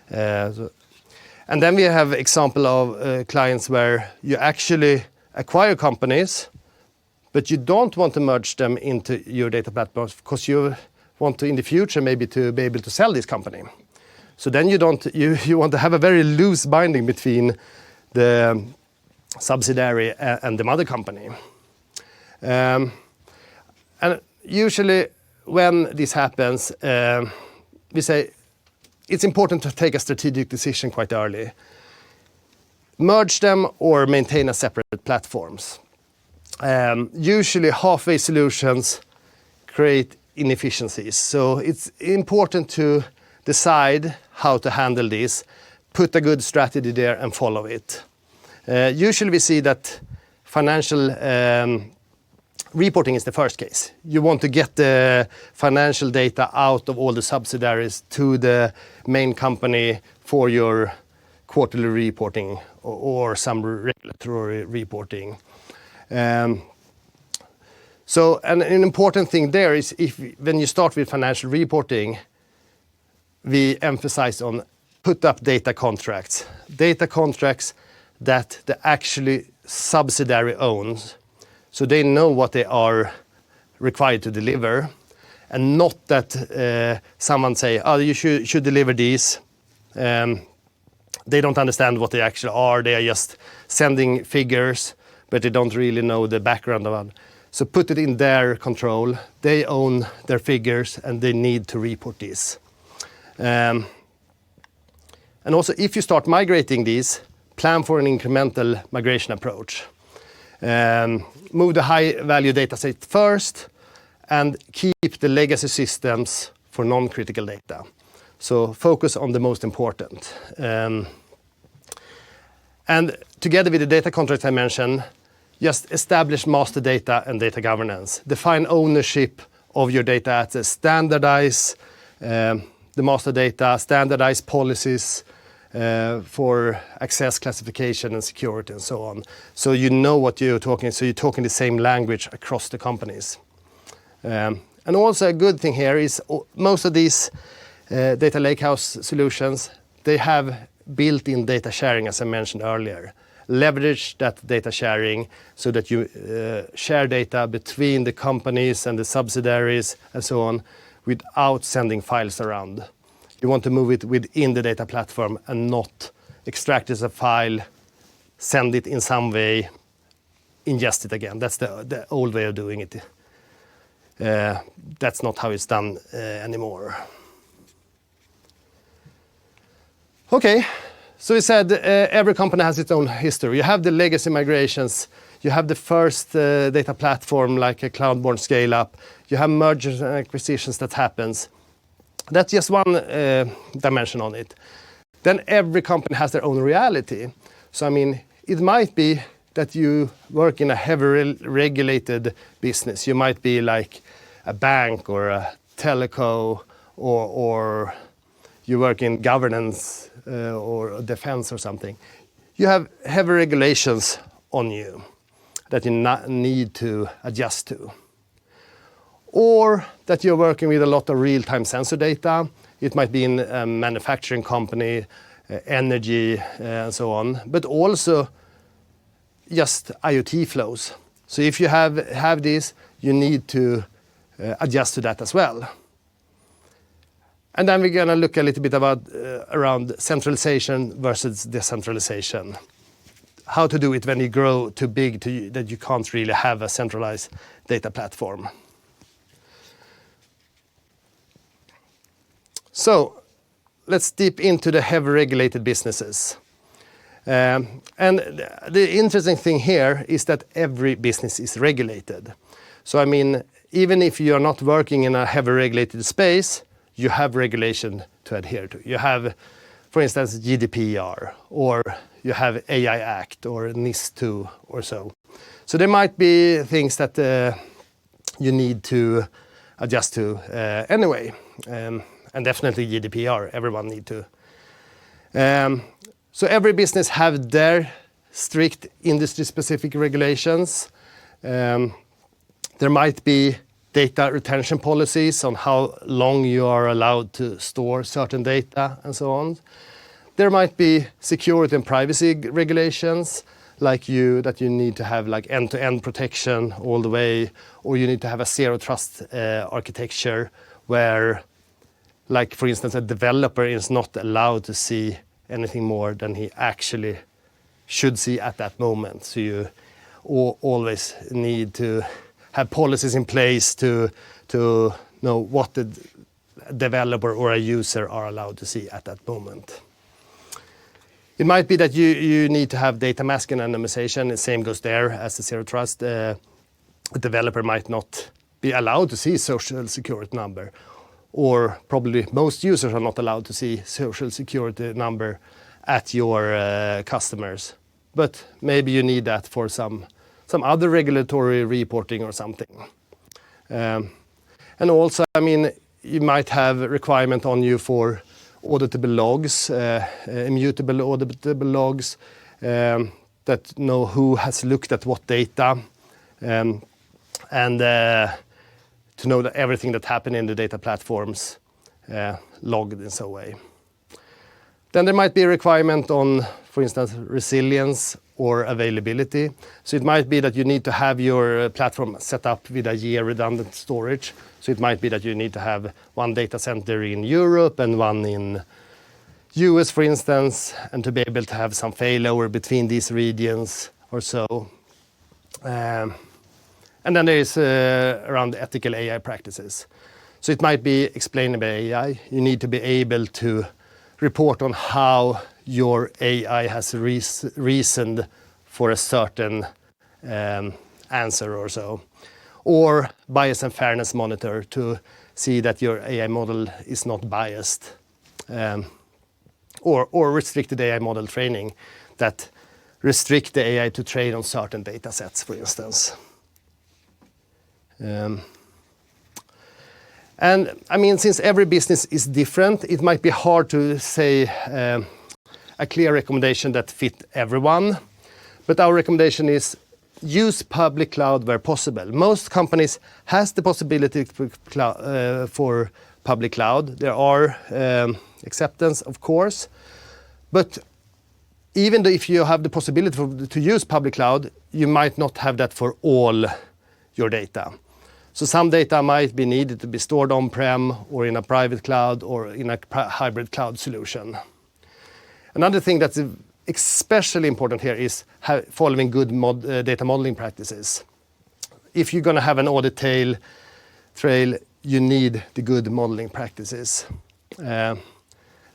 And then we have example of clients where you actually acquire companies, but you don't want to merge them into your data platforms because you want to in the future maybe to be able to sell this company. So then you want to have a very loose binding between the subsidiary and the mother company. And usually when this happens, we say it's important to take a strategic decision quite early. Merge them or maintain as separate platforms. Usually halfway solutions create inefficiencies. So it's important to decide how to handle this, put a good strategy there and follow it. Usually we see that financial reporting is the first case. You want to get the financial data out of all the subsidiaries to the main company for your quarterly reporting or some regulatory reporting. So an important thing there is when you start with financial reporting, we emphasize on put up data contracts that the actually subsidiary owns, so they know what they are required to deliver, and not that someone say, oh, you should deliver these. They don't understand what they actually are. They are just sending figures, but they don't really know the background of it. So put it in their control. They own their figures and they need to report this. And also, if you start migrating these, plan for an incremental migration approach. Move the high-value data set first and keep the legacy systems for non-critical data. So focus on the most important. And together with the data contracts I mentioned, just establish master data and data governance. Define ownership of your data assets. Standardize the master data, standardize policies for access, classification, and security, and so on. So you know what you're talking, so you're talking the same language across the companies. And also a good thing here is most of these data lakehouse solutions, they have built-in data sharing, as I mentioned earlier. Leverage that data sharing so that you share data between the companies and the subsidiaries and so on without sending files around. You want to move it within the data platform and not extract it as a file, send it in some way, ingest it again. That's the old way of doing it. That's not how it's done anymore. Okay, so we said every company has its own history. You have the legacy migrations. You have the first data platform like a cloud-born scale-up. You have mergers and acquisitions that happens. That's just one dimension on it. Then every company has their own reality. So I mean, it might be that you work in a heavily regulated business. You might be like a bank or a telco, or you work in governance or defense or something. You have heavy regulations on you that you need to adjust to. Or that you're working with a lot of real-time sensor data. It might be in a manufacturing company, energy, and so on, but also just IoT flows. So if you have this, you need to adjust to that as well. And then we're going to look a little bit about around centralization versus decentralization. How to do it when you grow too big that you can't really have a centralized data platform. So let's dip into the heavy regulated businesses. And the interesting thing here is that every business is regulated. So I mean, even if you're not working in a heavy regulated space, you have regulation to adhere to. You have, for instance, GDPR, or you have AI Act, or NIS2, or so. So there might be things that you need to adjust to anyway. And definitely GDPR, everyone need to. So every business have their strict industry-specific regulations. There might be data retention policies on how long you are allowed to store certain data and so on. There might be security and privacy regulations, like that you need to have like end-to-end protection all the way, or you need to have a zero trust architecture where, like for instance, a developer is not allowed to see anything more than he actually should see at that moment. So you always need to have policies in place to know what the developer or a user are allowed to see at that moment. It might be that you need to have data masking and anonymization. The same goes there as the zero trust. A developer might not be allowed to see social security number, or probably most users are not allowed to see social security number at your customers. But maybe you need that for some other regulatory reporting or something. And also, I mean, you might have a requirement on you for auditable logs, immutable auditable logs that know who has looked at what data, and to know that everything that happened in the data platforms logged in some way. Then there might be a requirement on, for instance, resilience or availability. So it might be that you need to have your platform set up with a year redundant storage. So it might be that you need to have one data center in Europe and one in US, for instance, and to be able to have some failover between these regions or so. And then there is around ethical AI practices. So it might be explainable AI. You need to be able to report on how your AI has reasoned for a certain answer or so. Or bias and fairness monitor to see that your AI model is not biased. Or restricted AI model training that restrict the AI to train on certain data sets, for instance. And I mean, since every business is different, it might be hard to say a clear recommendation that fit everyone. But our recommendation is use public cloud where possible. Most companies has the possibility for public cloud. There are acceptance, of course. But even though if you have the possibility to use public cloud, you might not have that for all your data. So some data might be needed to be stored on-prem or in a private cloud or in a hybrid cloud solution. Another thing that's especially important here is following good data modeling practices. If you're going to have an audit trail, you need the good modeling practices. And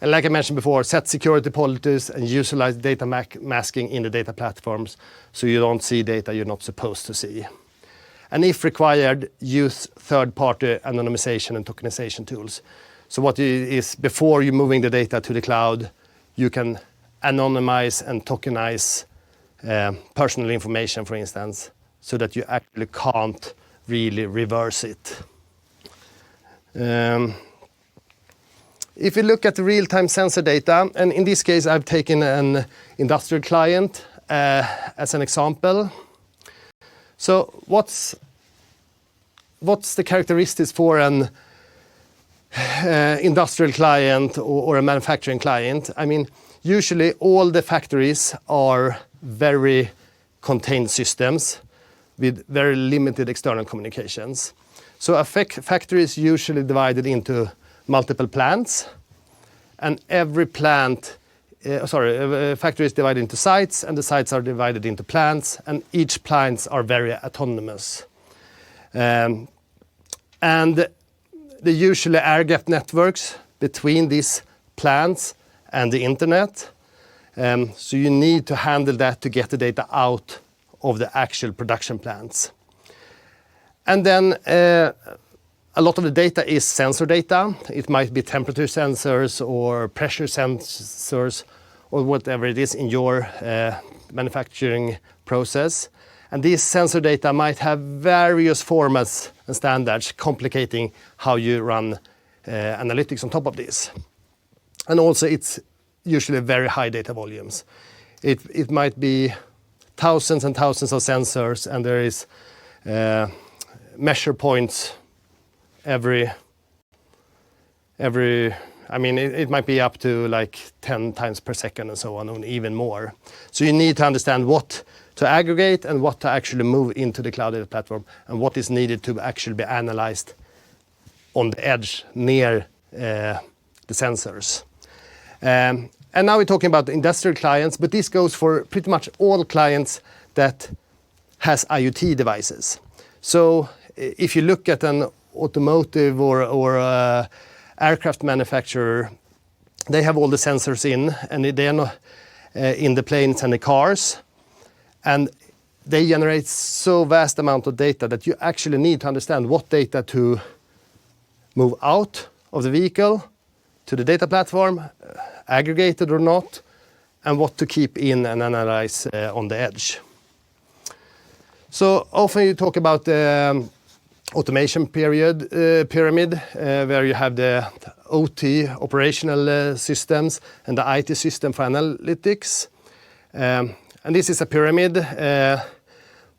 like I mentioned before, set security policies and utilize data masking in the data platforms so you don't see data you're not supposed to see. And if required, use third-party anonymization and tokenization tools. So what is before you moving the data to the cloud, you can anonymize and tokenize personal information, for instance, so that you actually can't really reverse it. If you look at the real-time sensor data, and in this case I've taken an industrial client as an example. So what's the characteristics for an industrial client or a manufacturing client? I mean, usually all the factories are very contained systems with very limited external communications. So a factory is usually divided into multiple plants, and every plant factory is divided into sites, and the sites are divided into plants, and each plants are very autonomous. And they usually air-gapped networks between these plants and the internet. So you need to handle that to get the data out of the actual production plants. And then a lot of the data is sensor data. It might be temperature sensors or pressure sensors or whatever it is in your manufacturing process. And these sensor data might have various formats and standards, complicating how you run analytics on top of this. And also it's usually very high data volumes. It might be thousands and thousands of sensors, and there is measure points every I mean, it might be up to like 10 times per second and so on, and even more. So you need to understand what to aggregate and what to actually move into the cloud data platform, and what is needed to actually be analyzed on the edge near the sensors. And now we're talking about industrial clients, but this goes for pretty much all clients that has IoT devices. So if you look at an automotive or aircraft manufacturer, they have all the sensors in, and they are not, in the planes and the cars, and they generate so vast amount of data that you actually need to understand what data to move out of the vehicle to the data platform, aggregated or not, and what to keep in and analyze on the edge. So often you talk about the automation pyramid, where you have the OT, operational systems, and the IT system for analytics. And this is a pyramid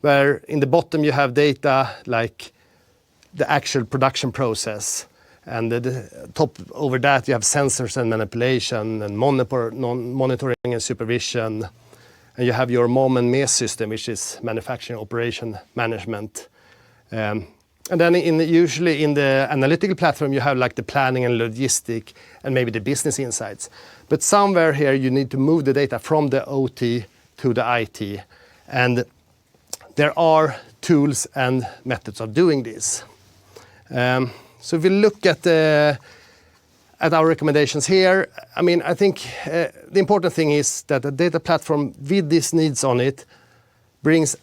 where in the bottom you have data like the actual production process. And the top over that you have sensors and manipulation and monitoring and supervision. And you have your MOM and MES system, which is manufacturing operation management. And then usually in the analytical platform, you have like the planning and logistic and maybe the business insights. But somewhere here you need to move the data from the OT to the IT. And there are tools and methods of doing this. So if we look at our recommendations here, I mean, I think the important thing is that a data platform with these needs on it brings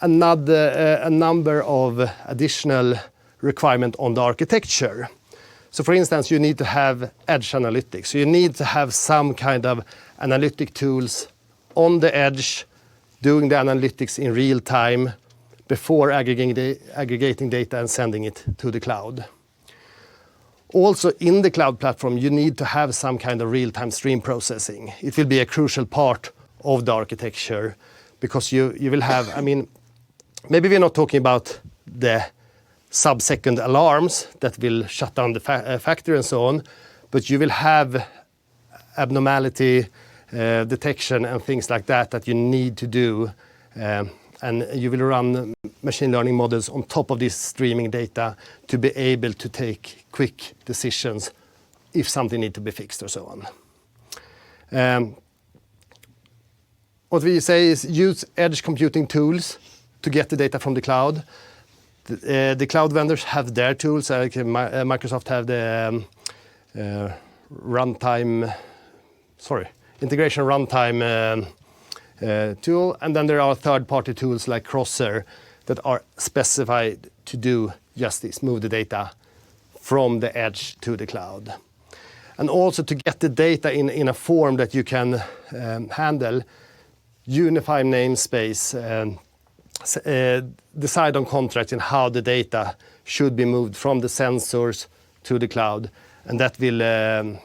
a number of additional requirements on the architecture. So for instance, you need to have edge analytics. So you need to have some kind of analytic tools on the edge, doing the analytics in real time before aggregating data and sending it to the cloud. Also in the cloud platform, you need to have some kind of real-time stream processing. It will be a crucial part of the architecture because you will have, I mean, maybe we're not talking about the sub-second alarms that will shut down the factory and so on, but you will have abnormality detection and things like that you need to do. And you will run machine learning models on top of this streaming data to be able to take quick decisions if something needs to be fixed or so on. What we say is use edge computing tools to get the data from the cloud. The cloud vendors have their tools. Microsoft have the integration runtime tool, and then there are third-party tools like Crosser that are specified to do just this, move the data from the edge to the cloud. And also to get the data in a form that you can handle, unify namespace, decide on contracts and how the data should be moved from the sensors to the cloud, and that will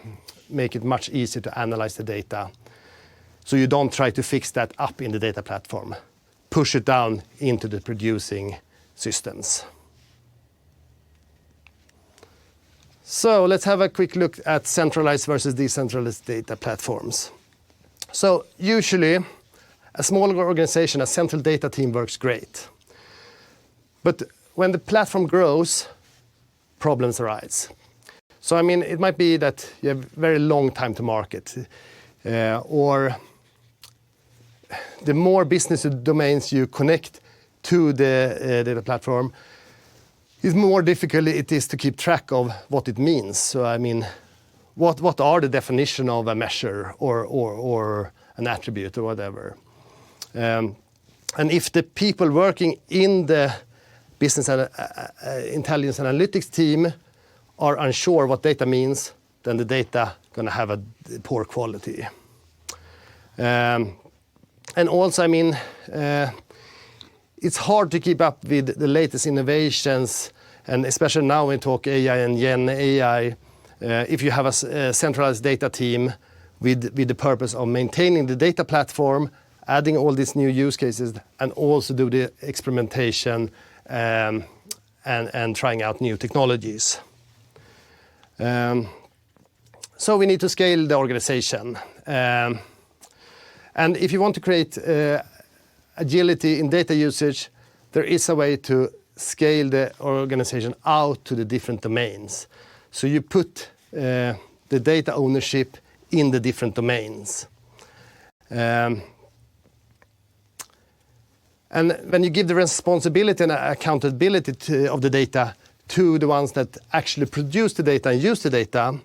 make it much easier to analyze the data. So you don't try to fix that up in the data platform. Push it down into the producing systems. So let's have a quick look at centralized versus decentralized data platforms. So usually, a smaller organization, a central data team works great. But when the platform grows, problems arise. So I mean, it might be that you have very long time to market, or the more business domains you connect to the data platform, the more difficult it is to keep track of what it means. So I mean, what are the definition of a measure or an attribute or whatever? And if the people working in the business intelligence analytics team are unsure what data means, then the data going to have a poor quality. And also, I mean, it's hard to keep up with the latest innovations, and especially now when we talk AI and Gen AI, if you have a centralized data team with the purpose of maintaining the data platform, adding all these new use cases, and also do the experimentation and trying out new technologies. So we need to scale the organization. And if you want to create agility in data usage, there is a way to scale the organization out to the different domains. So you put the data ownership in the different domains. And when you give the responsibility and accountability of the data to the ones that actually produce the data and use the data,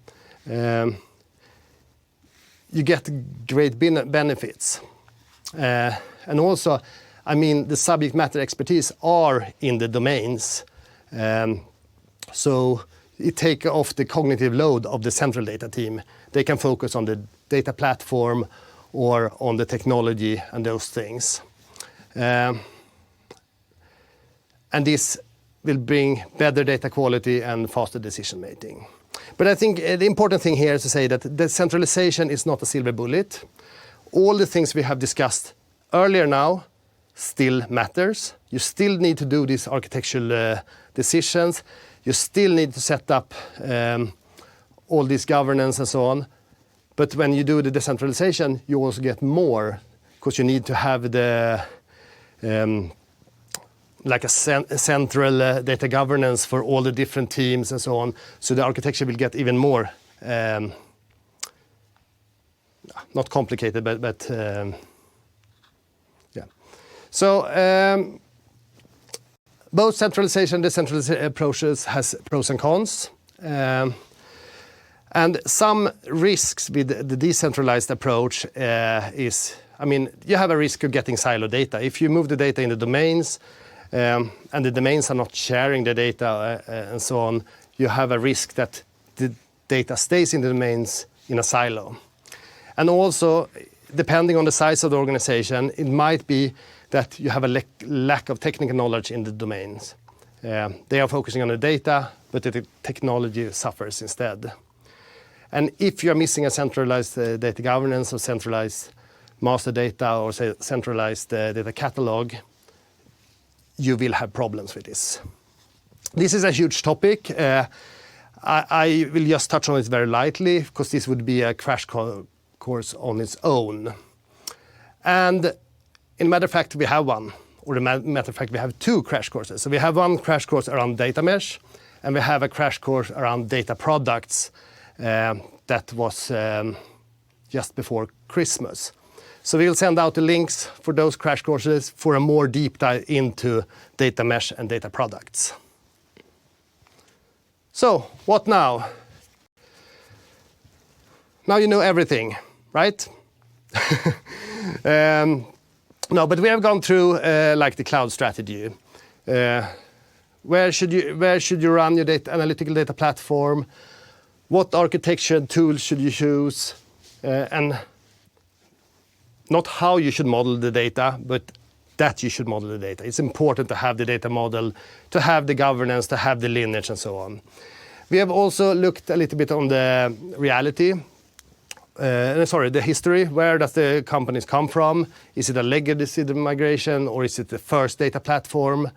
you get great benefits. And also, I mean, the subject matter expertise are in the domains. So it takes off the cognitive load of the central data team. They can focus on the data platform or on the technology and those things. And this will bring better data quality and faster decision making. But I think the important thing here is to say that decentralization is not a silver bullet. All the things we have discussed earlier now still matters. You still need to do these architectural decisions. You still need to set up all this governance and so on. But when you do the decentralization, you also get more, because you need to have the like a central data governance for all the different teams and so on. So the architecture will get even more, not complicated, but yeah. So both centralization and decentralization approaches has pros and cons. And some risks with the decentralized approach is, I mean, you have a risk of getting silo data. If you move the data in the domains, and the domains are not sharing the data and so on, you have a risk that the data stays in the domains in a silo. And also, depending on the size of the organization, it might be that you have a lack of technical knowledge in the domains. They are focusing on the data, but the technology suffers instead. And if you're missing a centralized data governance or centralized master data or say centralized data catalog, you will have problems with this. This is a huge topic. I will just touch on it very lightly, because this would be a crash course on its own. And in matter of fact, we have one, or in matter of fact, we have two crash courses. So we have one crash course around data mesh, and we have a crash course around data products that was just before Christmas. So we'll send out the links for those crash courses for a more deep dive into data mesh and data products. So what now? Now you know everything, right? No, but we have gone through like the cloud strategy. Where should you run your analytical data platform? What architecture and tools should you choose? And not how you should model the data, but that you should model the data. It's important to have the data model, to have the governance, to have the lineage and so on. We have also looked a little bit on the reality, the history. Where does the companies come from? Is it a legacy migration, or is it the first data platform?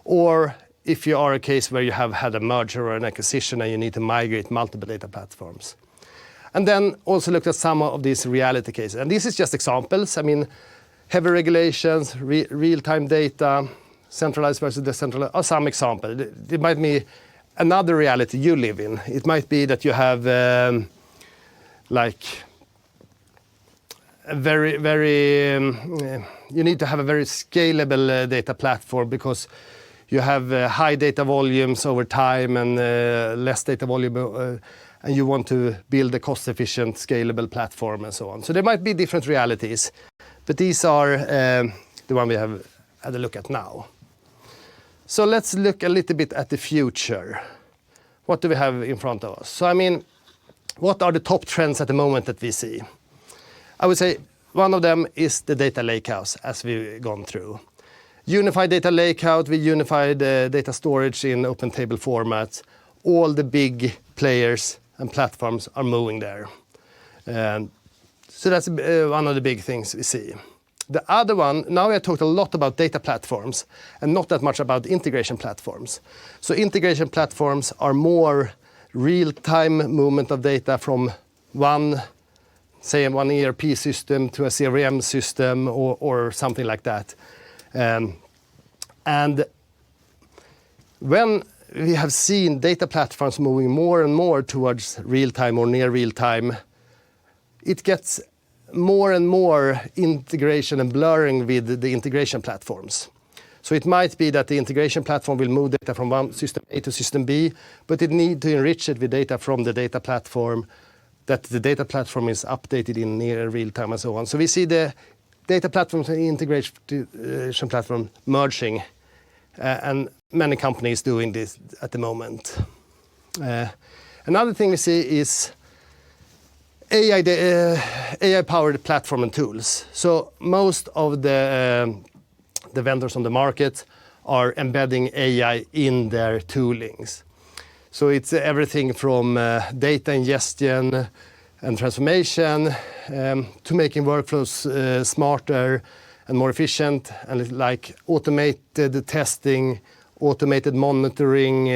Or if you are a case where you have had a merger or an acquisition and you need to migrate multiple data platforms. And then also looked at some of these reality cases. And this is just examples. I mean, heavy regulations, real-time data, centralized versus decentralized are some examples. It might be another reality you live in. It might be that you have you need to have a very scalable data platform, because you have high data volumes over time and less data volume, and you want to build a cost-efficient, scalable platform and so on. So there might be different realities, but these are the one we have had a look at now. So let's look a little bit at the future. What do we have in front of us? So I mean, what are the top trends at the moment that we see? I would say one of them is the data lakehouse, as we've gone through. Unified data lakehouse with unified data storage in open table formats. All the big players and platforms are moving there. So that's one of the big things we see. The other one, now I talked a lot about data platforms and not that much about integration platforms. So integration platforms are more real-time movement of data from one ERP system to a CRM system or something like that. And when we have seen data platforms moving more and more towards real-time or near real-time, it gets more and more integration and blurring with the integration platforms. So it might be that the integration platform will move data from one system A to system B, but it needs to enrich it with data from the data platform, that the data platform is updated in near real time and so on. So we see the data platforms and integration platform merging, and many companies doing this at the moment. Another thing we see is AI-powered platform and tools. So most of the vendors on the market are embedding AI in their toolings. So it's everything from data ingestion and transformation to making workflows smarter and more efficient, and like automated testing, automated monitoring,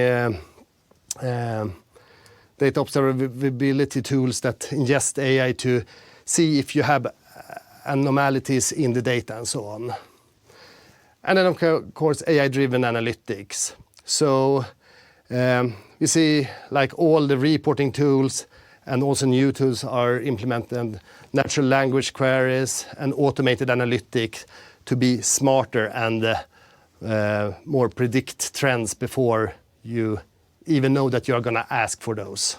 data observability tools that ingest AI to see if you have anomalies in the data and so on. And then, of course, AI-driven analytics. So you see like all the reporting tools and also new tools are implemented, natural language queries and automated analytics to be smarter and more predict trends before you even know that you're going to ask for those.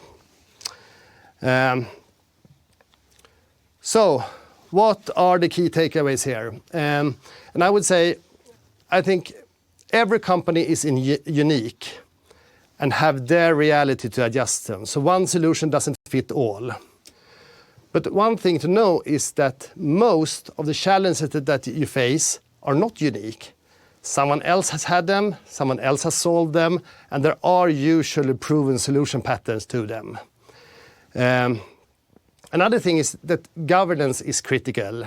So what are the key takeaways here? And I would say, I think every company is unique and have their reality to adjust them. So one solution doesn't fit all. But one thing to know is that most of the challenges that you face are not unique. Someone else has had them, someone else has solved them, and there are usually proven solution patterns to them. Another thing is that governance is critical.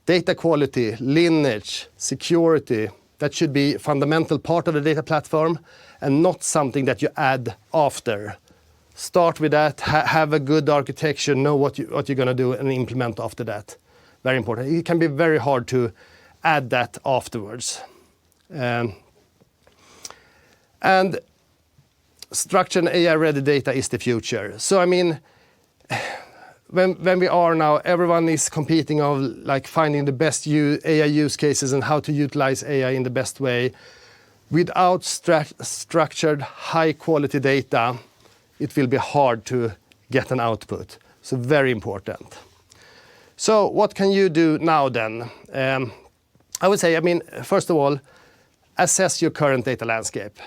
Data quality, lineage, security, that should be a fundamental part of the data platform and not something that you add after. Start with that, have a good architecture, know what you're going to do and implement after that. Very important. It can be very hard to add that afterwards. And structured and AI-ready data is the future. So I mean, when we are now, everyone is competing on like finding the best AI use cases and how to utilize AI in the best way. Without structured, high-quality data, it will be hard to get an output. So very important. So what can you do now then? I would say, I mean, first of all, assess your current data landscape.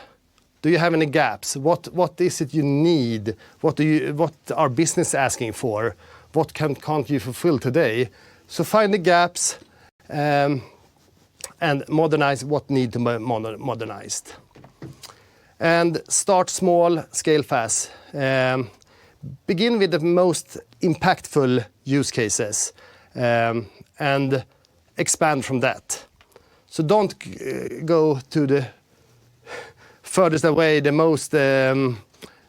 Do you have any gaps? What is it you need? What are business asking for? What can't you fulfill today? So find the gaps and modernize what need to be modernized. And start small, scale fast. Begin with the most impactful use cases and expand from that. So don't go to the furthest away, the most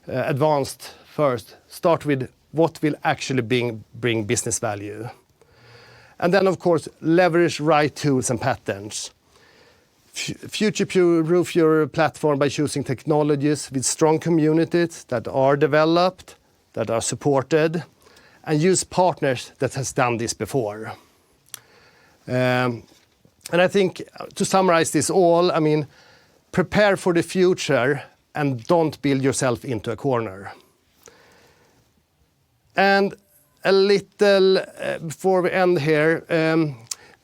advanced first. Start with what will actually bring business value. And then, of course, leverage right tools and patterns. Future-proof your platform by choosing technologies with strong communities that are developed, that are supported, and use partners that has done this before. And I think to summarize this all, I mean, prepare for the future and don't build yourself into a corner. And a little before we end here,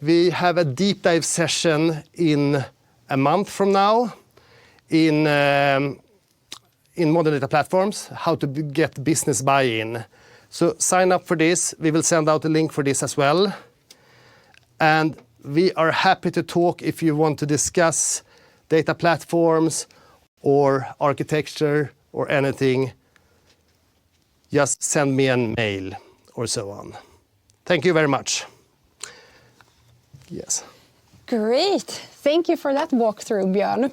we have a deep dive session in a month from now in modern data platforms, how to get business buy-in. So sign up for this. We will send out a link for this as well. And we are happy to talk if you want to discuss data platforms or architecture or anything. Just send me a mail or so on. Thank you very much. Yes. Great. Thank you for that walkthrough, Björn.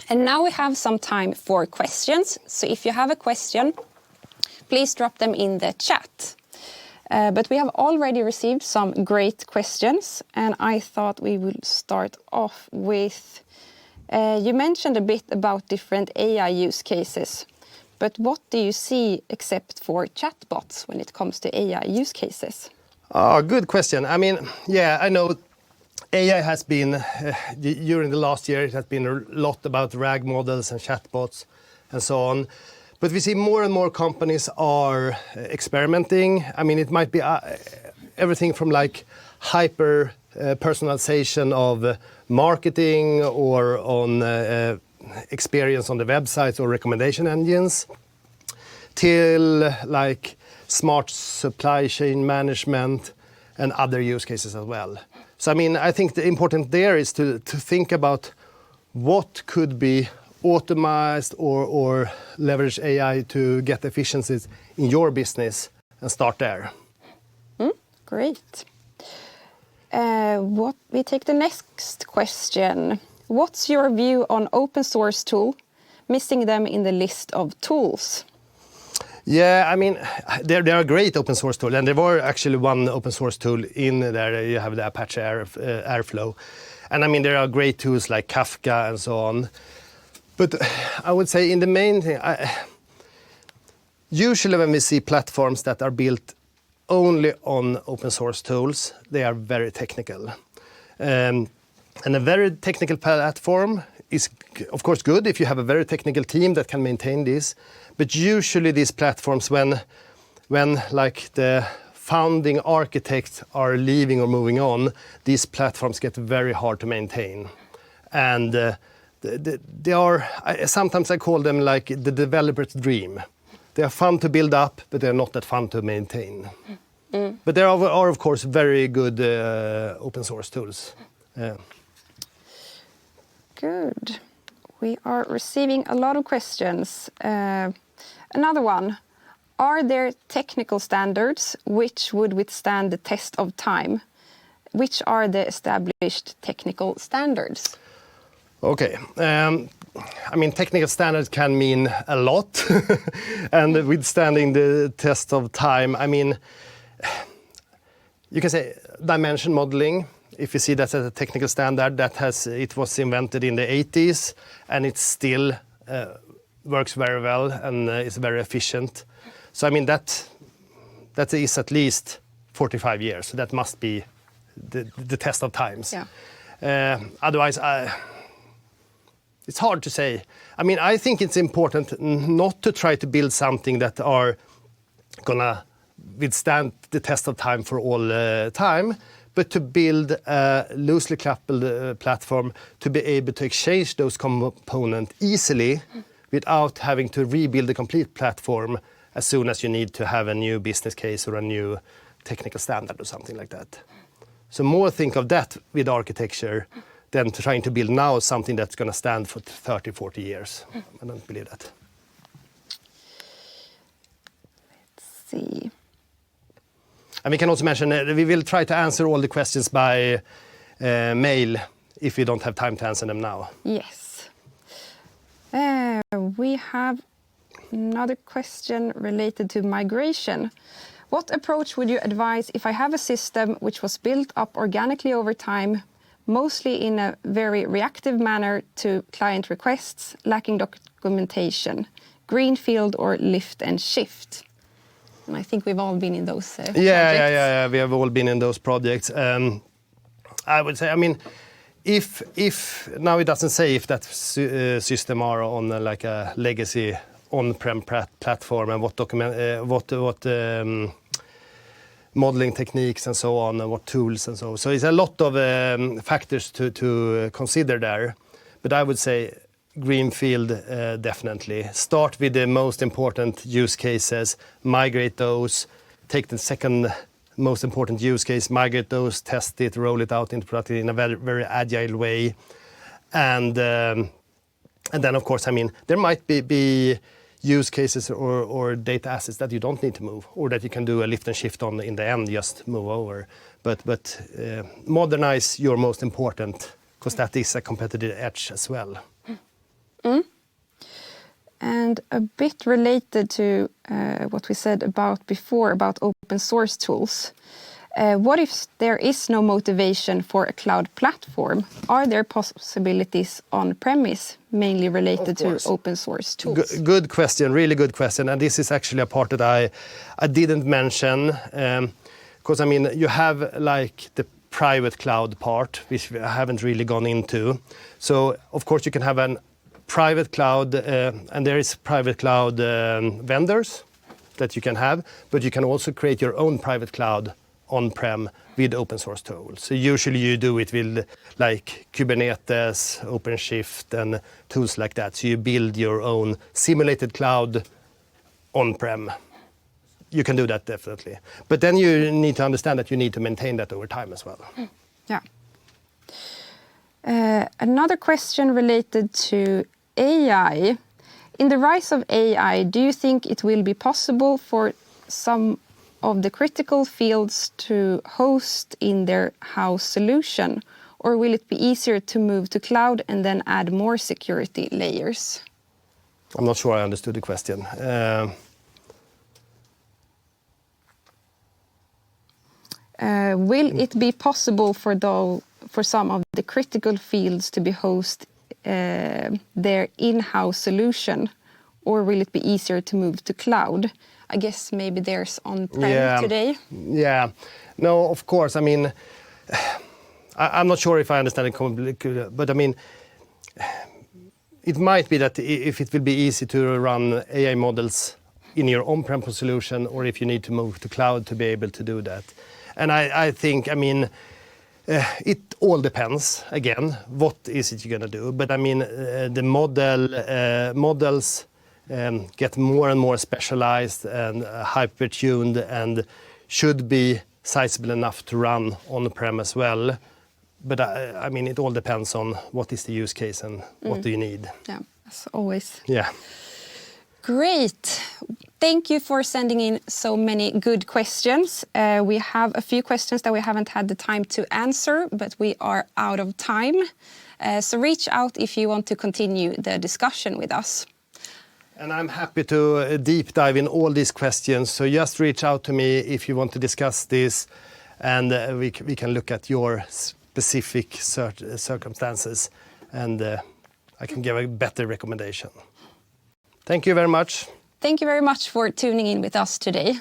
And now we have some time for questions. So if you have a question, please drop them in the chat. But we have already received some great questions, and I thought we would start off with, you mentioned a bit about different AI use cases, But what do you see except for chatbots when it comes to AI use cases? Good question. I mean, yeah, I know AI has been, during the last year, it has been a lot about RAG models and chatbots and so on. But we see more and more companies are experimenting. I mean, it might be everything from like hyper personalization of marketing or on experience on the websites or recommendation engines, till like smart supply chain management and other use cases as well. So I mean, I think the important there is to think about what could be automized or leverage AI to get efficiencies in your business and start there. Great. We take the next question. What's your view on open source tool, missing them in the list of tools? Yeah, I mean, there are great open source tools, and there were actually one open source tool in there. You have the Apache Airflow. And I mean, there are great tools like Kafka and so on. But I would say in the main thing, usually when we see platforms that are built only on open source tools, they are very technical. And a very technical platform is, of course, good if you have a very technical team that can maintain this. But usually these platforms, when like the founding architects are leaving or moving on, these platforms get very hard to maintain. And they are, sometimes I call them like the developer's dream. They are fun to build up, but they're not that fun to maintain. But there are, of course, very good open source tools. Good. We are receiving a lot of questions. Another one. Are there technical standards which would withstand the test of time? Which are the established technical standards? Okay. I mean, technical standards can mean a lot. And withstanding the test of time, I mean, you can say dimension modeling. If you see that as a technical standard, it was invented in the 80s, and it still works very well and is very efficient. So I mean that is at least 45 years. So that must be the test of times. Yeah. Otherwise, it's hard to say. I mean, I think it's important not to try to build something that are gonna withstand the test of time for all time, but to build a loosely coupled platform to be able to exchange those components easily without having to rebuild the complete platform as soon as you need to have a new business case or a new technical standard or something like that. So more think of that with architecture than trying to build now something that's going to stand for 30, 40 years. I don't believe that. Let's see. And we can also mention we will try to answer all the questions by mail if we don't have time to answer them now. Yes. We have another question related to migration. What approach would you advise if I have a system which was built up organically over time, mostly in a very reactive manner to client requests, lacking documentation, greenfield or lift and shift? And I think we've all been in those projects. Yeah. We have all been in those projects. I would say, I mean, if now it doesn't say if that system are on like a legacy on-prem platform and what modeling techniques and so on and what tools and so. So it's a lot of factors to consider there. But I would say greenfield, definitely. Start with the most important use cases, migrate those, take the second most important use case, migrate those, test it, roll it out into production in a very, very agile way. And then, of course, I mean, there might be use cases or data assets that you don't need to move, or that you can do a lift and shift on in the end, just move over. But modernize your most important, because that is a competitive edge as well. And a bit related to what we said about before about open source tools. What if there is no motivation for a cloud platform? Are there possibilities on-premise, mainly related to open source tools? Good question, really good question. And this is actually a part that I didn't mention. Because I mean, you have like the private cloud part, which I haven't really gone into. So of course you can have a private cloud, and there is private cloud vendors that you can have, but you can also create your own private cloud on-prem with open source tools. So usually you do it with like Kubernetes, OpenShift, and tools like that. So you build your own simulated cloud on-prem. You can do that definitely. But then you need to understand that you need to maintain that over time as well. Yeah. Another question related to AI. In the rise of AI, do you think it will be possible for some of the critical fields to host in their house solution? Or will it be easier to move to cloud and then add more security layers? I'm not sure I understood the question. Will it be possible for some of the critical fields to be hosted their in-house solution, or will it be easier to move to cloud? I guess maybe there's on-prem today. Yeah, no, of course. I mean, I'm not sure if I understand it completely, but I mean, it might be that if it will be easy to run AI models in your on-prem solution, or if you need to move to cloud to be able to do that. And I think, I mean, it all depends, again, what is it you're going to do. But I mean, the models get more and more specialized and hyper-tuned and should be sizable enough to run on-prem as well. But I mean, it all depends on what is the use case and what do you need. Yeah, as always. Yeah. Great. Thank you for sending in so many good questions. We have a few questions that we haven't had the time to answer, but we are out of time. So reach out if you want to continue the discussion with us. And I'm happy to deep dive in all these questions. So just reach out to me if you want to discuss this, and we can look at your specific circumstances, and I can give a better recommendation. Thank you very much. Thank you very much for tuning in with us today.